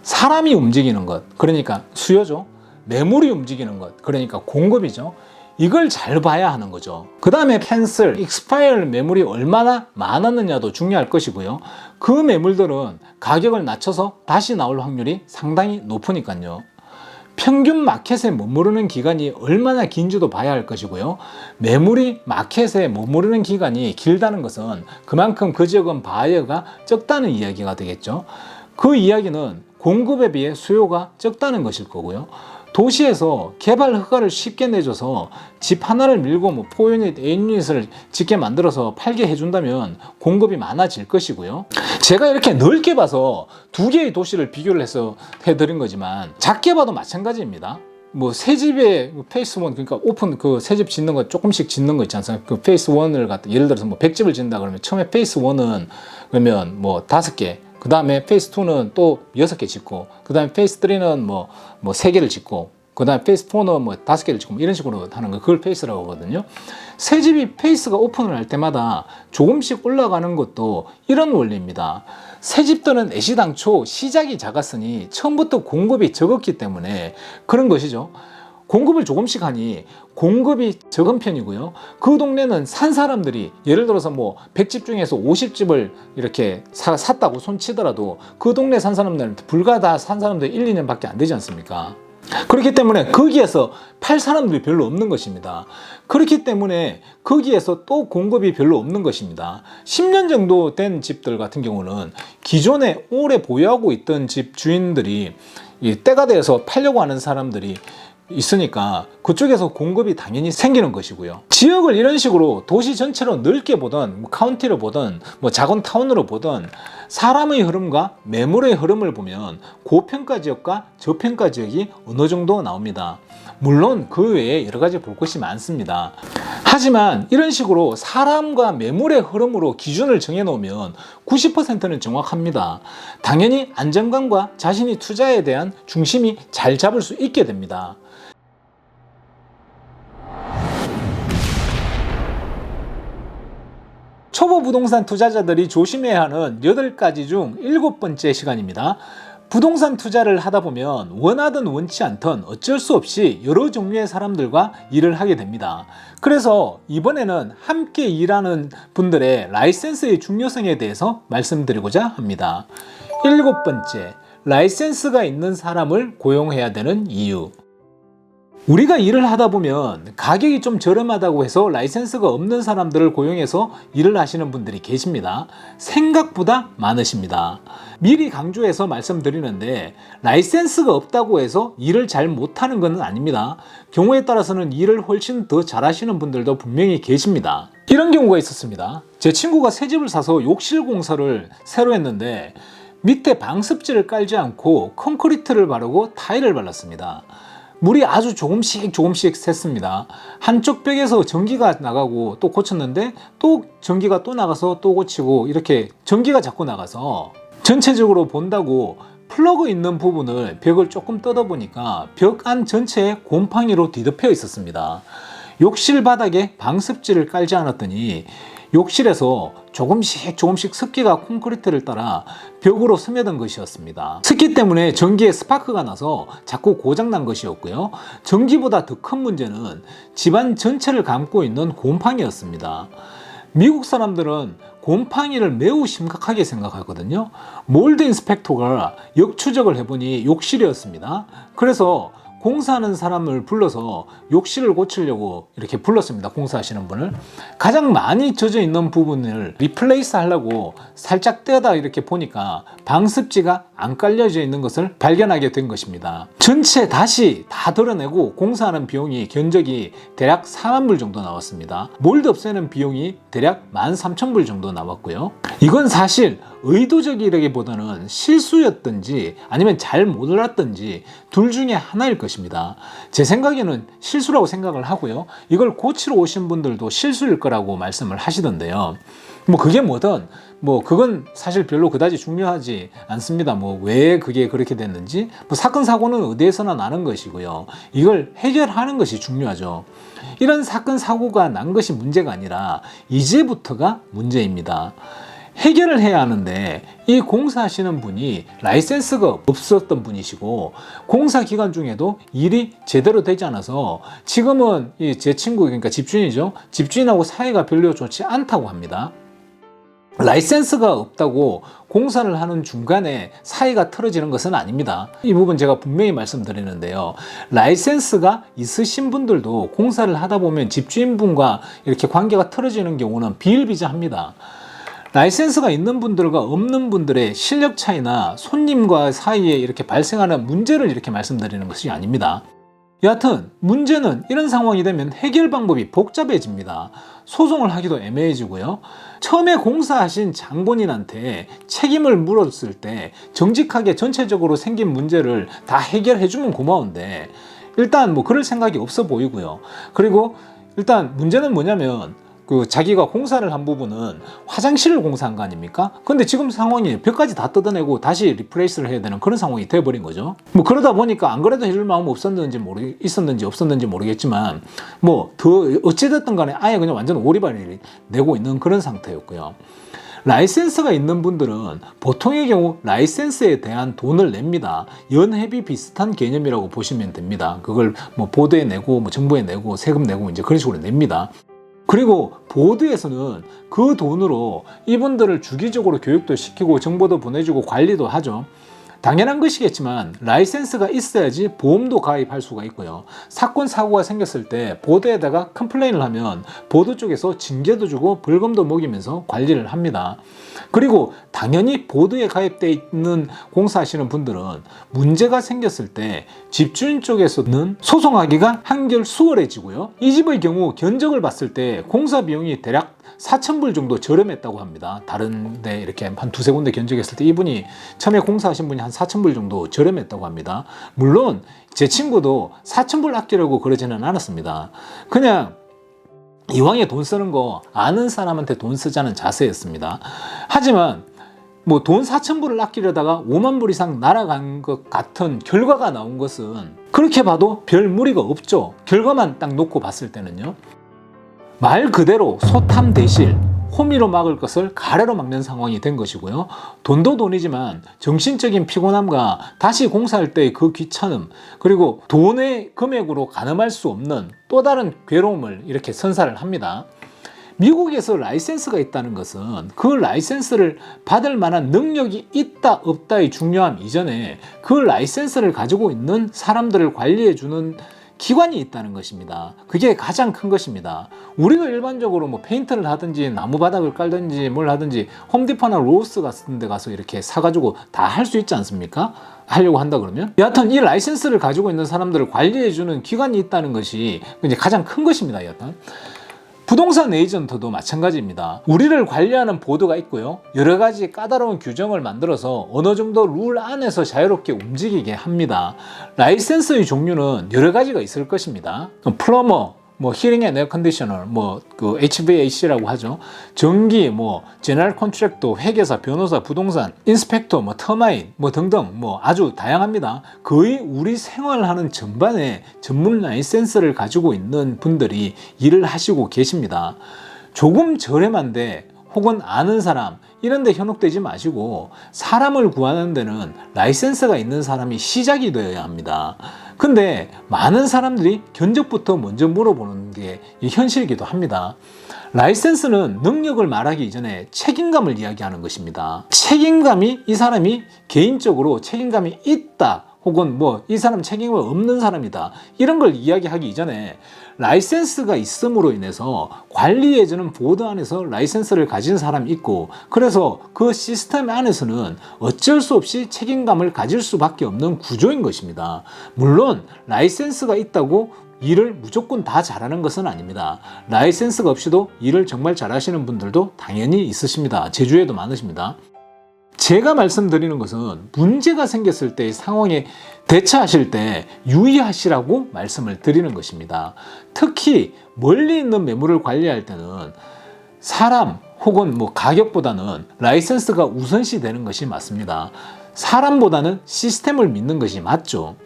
사람이 움직이는 것, 그러니까 수요죠. 매물이 움직이는 것, 그러니까 공급이죠. 이걸 잘 봐야 하는 거죠. 그 다음에 캔슬, 익스파이어 매물이 얼마나 많았느냐도 중요할 것이고요. 그 매물들은 가격을 낮춰서 다시 나올 확률이 상당히 높으니까요. 평균 마켓에 머무르는 기간이 얼마나 긴지도 봐야 할 것이고요. 매물이 마켓에 머무르는 기간이 길다는 것은 그만큼 그 지역은 바이어가 적다는 이야기가 되겠죠. 그 이야기는 공급에 비해 수요가 적다는 것일 거고요. 도시에서 개발 허가를 쉽게 내줘서 집 하나를 밀고 포유닛, A유닛을 짓게 만들어서 팔게 해준다면 공급이 많아질 것이고요. 제가 이렇게 넓게 봐서 두 개의 도시를 비교를 해서 해드린 거지만 작게 봐도 마찬가지입니다. 새 집에 페이스 1 그러니까 오픈 새 집 짓는 거 조금씩 짓는 거 있지 않습니까? 그 페이스 1을 갖다 예를 들어서 100집을 짓는다 그러면 처음에 페이스 1은 그러면 5개 그 다음에 페이스 2는 또 6개 짓고 그 다음에 페이스 3는 3개를 짓고 그 다음에 페이스 4는 5개를 짓고 이런 식으로 하는 거 그걸 페이스라고 하거든요. 새 집이 페이스가 오픈을 할 때마다 조금씩 올라가는 것도 이런 원리입니다. 새 집들은 애시당초 시작이 작았으니 처음부터 공급이 적었기 때문에 그런 것이죠. 공급을 조금씩 하니 공급이 적은 편이고요. 그 동네는 산 사람들이 예를 들어서 100집 중에서 50집을 이렇게 샀다고 손치더라도 그 동네 산 사람들은 불과 다 산 사람들 1, 2년밖에 안 되지 않습니까? 그렇기 때문에 거기에서 팔 사람들이 별로 없는 것입니다. 그렇기 때문에 거기에서 또 공급이 별로 없는 것입니다. 10년 정도 된 집들 같은 경우는 기존에 오래 보유하고 있던 집 주인들이 때가 돼서 팔려고 하는 사람들이 있으니까 그쪽에서 공급이 당연히 생기는 것이고요. 지역을 이런 식으로 도시 전체로 넓게 보든 카운티로 보든 작은 타운으로 보든 사람의 흐름과 매물의 흐름을 보면 고평가 지역과 저평가 지역이 어느 정도 나옵니다. 물론 그 외에 여러 가지 볼 것이 많습니다. 하지만 이런 식으로 사람과 매물의 흐름으로 기준을 정해놓으면 90%는 정확합니다. 당연히 안정감과 자신이 투자에 대한 중심이 잘 잡을 수 있게 됩니다. 초보 부동산 투자자들이 조심해야 하는 8가지 중 7번째 시간입니다. 부동산 투자를 하다 보면 원하든 원치 않든 어쩔 수 없이 여러 종류의 사람들과 일을 하게 됩니다. 그래서 이번에는 함께 일하는 분들의 라이센스의 중요성에 대해서 말씀드리고자 합니다. 7번째, 라이센스가 있는 사람을 고용해야 되는 이유. 우리가 일을 하다 보면 가격이 좀 저렴하다고 해서 라이센스가 없는 사람들을 고용해서 일을 하시는 분들이 계십니다. 생각보다 많으십니다. 미리 강조해서 말씀드리는데 라이센스가 없다고 해서 일을 잘 못하는 건 아닙니다. 경우에 따라서는 일을 훨씬 더 잘하시는 분들도 분명히 계십니다. 이런 경우가 있었습니다. 제 친구가 새 집을 사서 욕실 공사를 새로 했는데 밑에 방습지를 깔지 않고 콘크리트를 바르고 타일을 발랐습니다. 물이 아주 조금씩 샜습니다. 한쪽 벽에서 전기가 나가고 또 고쳤는데 또 전기가 또 나가서 또 고치고 이렇게 전기가 자꾸 나가서 전체적으로 본다고 플러그 있는 부분을 벽을 조금 뜯어보니까 벽 안 전체에 곰팡이로 뒤덮여 있었습니다. 욕실 바닥에 방습지를 깔지 않았더니 욕실에서 조금씩 습기가 콘크리트를 따라 벽으로 스며든 것이었습니다. 습기 때문에 전기에 스파크가 나서 자꾸 고장난 것이었고요. 전기보다 더 큰 문제는 집안 전체를 감고 있는 곰팡이였습니다. 미국 사람들은 곰팡이를 매우 심각하게 생각하거든요. 몰드 인스펙터가 역추적을 해보니 욕실이었습니다. 그래서 공사하는 사람을 불러서 욕실을 고치려고 이렇게 불렀습니다. 공사하시는 분을. 가장 많이 젖어 있는 부분을 리플레이스 하려고 살짝 떼다 이렇게 보니까 방습지가 안 깔려져 있는 것을 발견하게 된 것입니다. 전체 다시 다 덜어내고 공사하는 비용이 견적이 대략 4만 불 정도 나왔습니다. 몰드 없애는 비용이 대략 13,000불 정도 나왔고요. 이건 사실 의도적이라기보다는 실수였든지 아니면 잘 몰랐든지 둘 중에 하나일 것입니다. 제 생각에는 실수라고 생각을 하고요. 이걸 고치러 오신 분들도 실수일 거라고 말씀을 하시던데요. 뭐 그게 뭐든 뭐 그건 사실 별로 그다지 중요하지 않습니다. 뭐 왜 그게 그렇게 됐는지 뭐 사건 사고는 어디에서나 나는 것이고요. 이걸 해결하는 것이 중요하죠. 이런 사건 사고가 난 것이 문제가 아니라 이제부터가 문제입니다. 해결을 해야 하는데 이 공사하시는 분이 라이센스가 없었던 분이시고 공사 기간 중에도 일이 제대로 되지 않아서 지금은 제 친구 그러니까 집주인이죠. 집주인하고 사이가 별로 좋지 않다고 합니다. 라이센스가 없다고 공사를 하는 중간에 사이가 틀어지는 것은 아닙니다. 이 부분 제가 분명히 말씀드리는데요. 라이센스가 있으신 분들도 공사를 하다 보면 집주인분과 이렇게 관계가 틀어지는 경우는 비일비재합니다. 라이센스가 있는 분들과 없는 분들의 실력 차이나 손님과 사이에 이렇게 발생하는 문제를 이렇게 말씀드리는 것이 아닙니다. 여하튼 문제는 이런 상황이 되면 해결 방법이 복잡해집니다. 소송을 하기도 애매해지고요. 처음에 공사하신 장본인한테 책임을 물었을 때 정직하게 전체적으로 생긴 문제를 다 해결해주면 고마운데 일단 뭐 그럴 생각이 없어 보이고요. 그리고 일단 문제는 뭐냐면 자기가 공사를 한 부분은 화장실을 공사한 거 아닙니까? 근데 지금 상황이 벽까지 다 뜯어내고 다시 리플레이스를 해야 되는 그런 상황이 돼버린 거죠. 뭐 그러다 보니까 안 그래도 해줄 마음 있었는지 없었는지 모르겠지만 뭐 더 어찌됐든 간에 아예 그냥 완전 오리발이 내고 있는 그런 상태였고요. 라이센스가 있는 분들은 보통의 경우 라이센스에 대한 돈을 냅니다. 연회비 비슷한 개념이라고 보시면 됩니다. 그걸 뭐 보드에 내고 뭐 정부에 내고 세금 내고 이제 그런 식으로 냅니다. 그리고 보드에서는 그 돈으로 이분들을 주기적으로 교육도 시키고 정보도 보내주고 관리도 하죠. 당연한 것이겠지만 라이센스가 있어야지 보험도 가입할 수가 있고요. 사건 사고가 생겼을 때 보드에다가 컴플레인을 하면 보드 쪽에서 징계도 주고 벌금도 먹이면서 관리를 합니다. 그리고 당연히 보드에 가입되어 있는 공사하시는 분들은 문제가 생겼을 때 집주인 쪽에서는 소송하기가 한결 수월해지고요. 이 집의 경우 견적을 봤을 때 공사 비용이 대략 4,000불 정도 저렴했다고 합니다. 다른 데 이렇게 한 두세 군데 견적했을 때 이분이 처음에 공사하신 분이 한 4,000불 정도 저렴했다고 합니다. 물론 제 친구도 4,000불 아끼려고 그러지는 않았습니다. 그냥 이왕에 돈 쓰는 거 아는 사람한테 돈 쓰자는 자세였습니다. 하지만 뭐 돈 4,000불을 아끼려다가 5만 불 이상 날아간 것 같은 결과가 나온 것은 그렇게 봐도 별 무리가 없죠. 결과만 딱 놓고 봤을 때는요. 말 그대로 소탐 대실, 호미로 막을 것을 가래로 막는 상황이 된 것이고요. 돈도 돈이지만 정신적인 피곤함과 다시 공사할 때의 그 귀찮음, 그리고 돈의 금액으로 가늠할 수 없는 또 다른 괴로움을 이렇게 선사를 합니다. 미국에서 라이센스가 있다는 것은 그 라이센스를 받을 만한 능력이 있다 없다의 중요함 이전에 그 라이센스를 가지고 있는 사람들을 관리해주는 기관이 있다는 것입니다. 그게 가장 큰 것입니다. 우리가 일반적으로 뭐 페인트를 하든지 나무 바닥을 깔든지 뭘 하든지 홈디포나 로스 같은 데 가서 이렇게 사가지고 다 할 수 있지 않습니까? 하려고 한다 그러면 여하튼 이 라이센스를 가지고 있는 사람들을 관리해주는 기관이 있다는 것이 이제 가장 큰 것입니다. 여하튼 부동산 에이전트도 마찬가지입니다. 우리를 관리하는 보드가 있고요. 여러 가지 까다로운 규정을 만들어서 어느 정도 룰 안에서 자유롭게 움직이게 합니다. 라이센스의 종류는 여러 가지가 있을 것입니다. 플러머, 히링 앤 에어 컨디셔너, 그 HVAC라고 하죠. 전기, 제너럴 컨트랙터, 회계사, 변호사, 부동산, 인스펙터, 터마인, 등등 아주 다양합니다. 거의 우리 생활하는 전반에 전문 라이센스를 가지고 있는 분들이 일을 하시고 계십니다. 조금 저렴한데 혹은 아는 사람 이런 데 현혹되지 마시고 사람을 구하는 데는 라이센스가 있는 사람이 시작이 되어야 합니다. 근데 많은 사람들이 견적부터 먼저 물어보는 게 현실이기도 합니다. 라이센스는 능력을 말하기 이전에 책임감을 이야기하는 것입니다. 책임감이 이 사람이 개인적으로 책임감이 있다 혹은 이 사람 책임이 없는 사람이다 이런 걸 이야기하기 이전에 라이센스가 있음으로 인해서 관리해주는 보드 안에서 라이센스를 가진 사람이 있고 그래서 그 시스템 안에서는 어쩔 수 없이 책임감을 가질 수밖에 없는 구조인 것입니다. 물론 라이센스가 있다고 일을 무조건 다 잘하는 것은 아닙니다. 라이센스가 없이도 일을 정말 잘하시는 분들도 당연히 있으십니다. 제주에도 많으십니다. 제가 말씀드리는 것은 문제가 생겼을 때의 상황에 대처하실 때 유의하시라고 말씀을 드리는 것입니다. 특히 멀리 있는 매물을 관리할 때는 사람 혹은 가격보다는 라이센스가 우선시 되는 것이 맞습니다. 사람보다는 시스템을 믿는 것이 맞죠.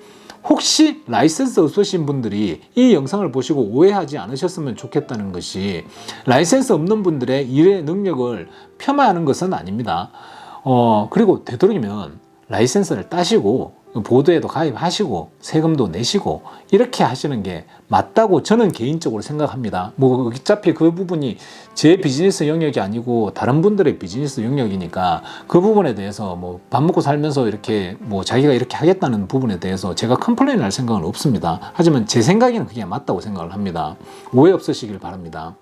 혹시 라이센스 없으신 분들이 이 영상을 보시고 오해하지 않으셨으면 좋겠다는 것이 라이센스 없는 분들의 일의 능력을 폄하하는 것은 아닙니다. 그리고 되도록이면 라이센스를 따시고 보드에도 가입하시고 세금도 내시고 이렇게 하시는 게 맞다고 저는 개인적으로 생각합니다. 어차피 그 부분이 제 비즈니스 영역이 아니고 다른 분들의 비즈니스 영역이니까 그 부분에 대해서 밥 먹고 살면서 이렇게 자기가 이렇게 하겠다는 부분에 대해서 제가 컴플레인 할 생각은 없습니다. 하지만 제 생각에는 그게 맞다고 생각을 합니다. 오해 없으시길 바랍니다.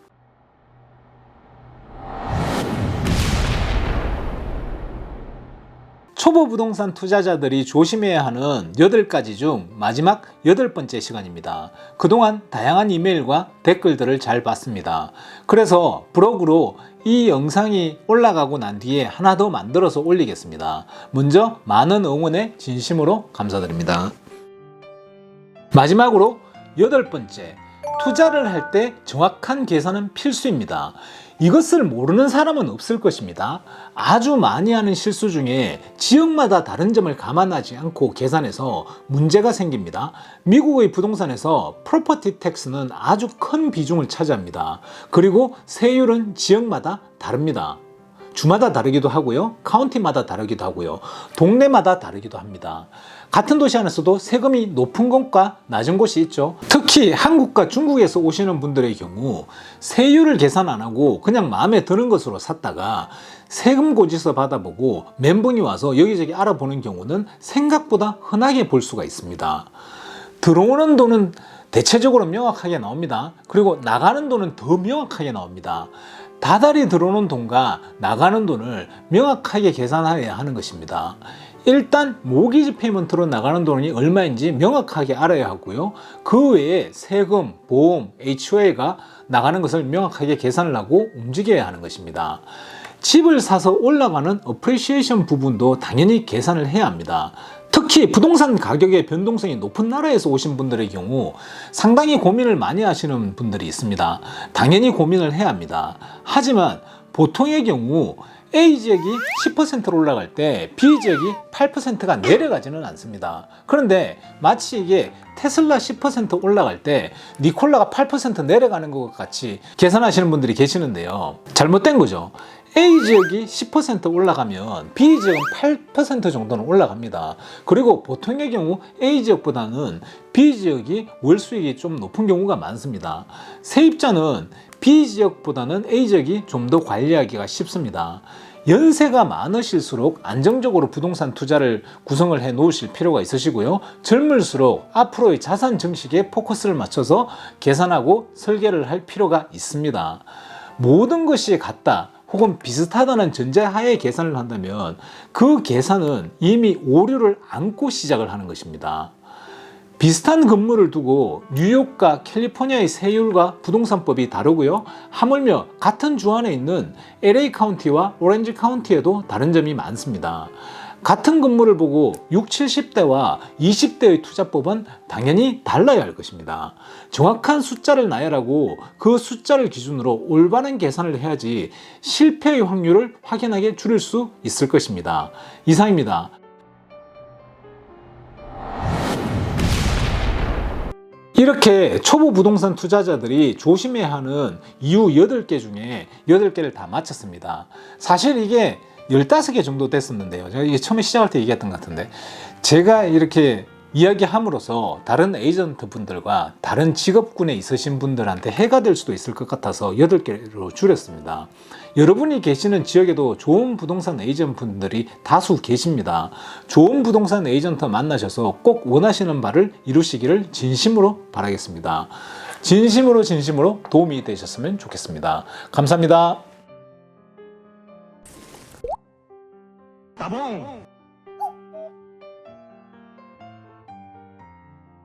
초보 부동산 투자자들이 조심해야 하는 8가지 중 마지막 8번째 시간입니다. 그동안 다양한 이메일과 댓글들을 잘 봤습니다. 그래서 블로그로 이 영상이 올라가고 난 뒤에 하나 더 만들어서 올리겠습니다. 먼저 많은 응원에 진심으로 감사드립니다. 마지막으로 8번째, 투자를 할 때 정확한 계산은 필수입니다. 이것을 모르는 사람은 없을 것입니다. 아주 많이 하는 실수 중에 지역마다 다른 점을 감안하지 않고 계산해서 문제가 생깁니다. 미국의 부동산에서 프로퍼티 텍스는 아주 큰 비중을 차지합니다. 그리고 세율은 지역마다 다릅니다. 주마다 다르기도 하고요. 카운티마다 다르기도 하고요. 동네마다 다르기도 합니다. 같은 도시 안에서도 세금이 높은 곳과 낮은 곳이 있죠. 특히 한국과 중국에서 오시는 분들의 경우 세율을 계산 안 하고 그냥 마음에 드는 것으로 샀다가 세금 고지서 받아보고 멘붕이 와서 여기저기 알아보는 경우는 생각보다 흔하게 볼 수가 있습니다. 들어오는 돈은 대체적으로 명확하게 나옵니다. 그리고 나가는 돈은 더 명확하게 나옵니다. 다달이 들어오는 돈과 나가는 돈을 명확하게 계산해야 하는 것입니다. 일단 모기지 페이먼트로 나가는 돈이 얼마인지 명확하게 알아야 하고요. 그 외에 세금, 보험, HOA가 나가는 것을 명확하게 계산을 하고 움직여야 하는 것입니다. 집을 사서 올라가는 어프리시에이션 부분도 당연히 계산을 해야 합니다. 특히 부동산 가격의 변동성이 높은 나라에서 오신 분들의 경우 상당히 고민을 많이 하시는 분들이 있습니다. 당연히 고민을 해야 합니다. 하지만 보통의 경우 A지역이 10%로 올라갈 때 B지역이 8%가 내려가지는 않습니다. 그런데 마치 이게 테슬라 10% 올라갈 때 니콜라가 8% 내려가는 것 같이 계산하시는 분들이 계시는데요. 잘못된 거죠. A지역이 10% 올라가면 B지역은 8% 정도는 올라갑니다. 그리고 보통의 경우 A지역보다는 B지역이 월 수익이 좀 높은 경우가 많습니다. 세입자는 B지역보다는 A지역이 좀 더 관리하기가 쉽습니다. 연세가 많으실수록 안정적으로 부동산 투자를 구성을 해 놓으실 필요가 있으시고요. 젊을수록 앞으로의 자산 증식에 포커스를 맞춰서 계산하고 설계를 할 필요가 있습니다. 모든 것이 같다 혹은 비슷하다는 전제하에 계산을 한다면 그 계산은 이미 오류를 안고 시작을 하는 것입니다. 비슷한 건물을 두고 뉴욕과 캘리포니아의 세율과 부동산법이 다르고요. 하물며 같은 주 안에 있는 LA 카운티와 오렌지 카운티에도 다른 점이 많습니다. 같은 건물을 보고 60, 70대와 20대의 투자법은 당연히 달라야 할 것입니다. 정확한 숫자를 나열하고 그 숫자를 기준으로 올바른 계산을 해야지 실패의 확률을 확연하게 줄일 수 있을 것입니다. 이상입니다. 이렇게 초보 부동산 투자자들이 조심해야 하는 이유 8개 중에 8개를 다 마쳤습니다. 사실 이게 15개 정도 됐었는데요. 제가 이게 처음에 시작할 때 얘기했던 것 같은데, 제가 이렇게 이야기함으로써 다른 에이전트 분들과 다른 직업군에 있으신 분들한테 해가 될 수도 있을 것 같아서 8개로 줄였습니다. 여러분이 계시는 지역에도 좋은 부동산 에이전트 분들이 다수 계십니다. 좋은 부동산 에이전트 만나셔서 꼭 원하시는 바를 이루시기를 진심으로 바라겠습니다. 진심으로 도움이 되셨으면 좋겠습니다. 감사합니다. 따봉!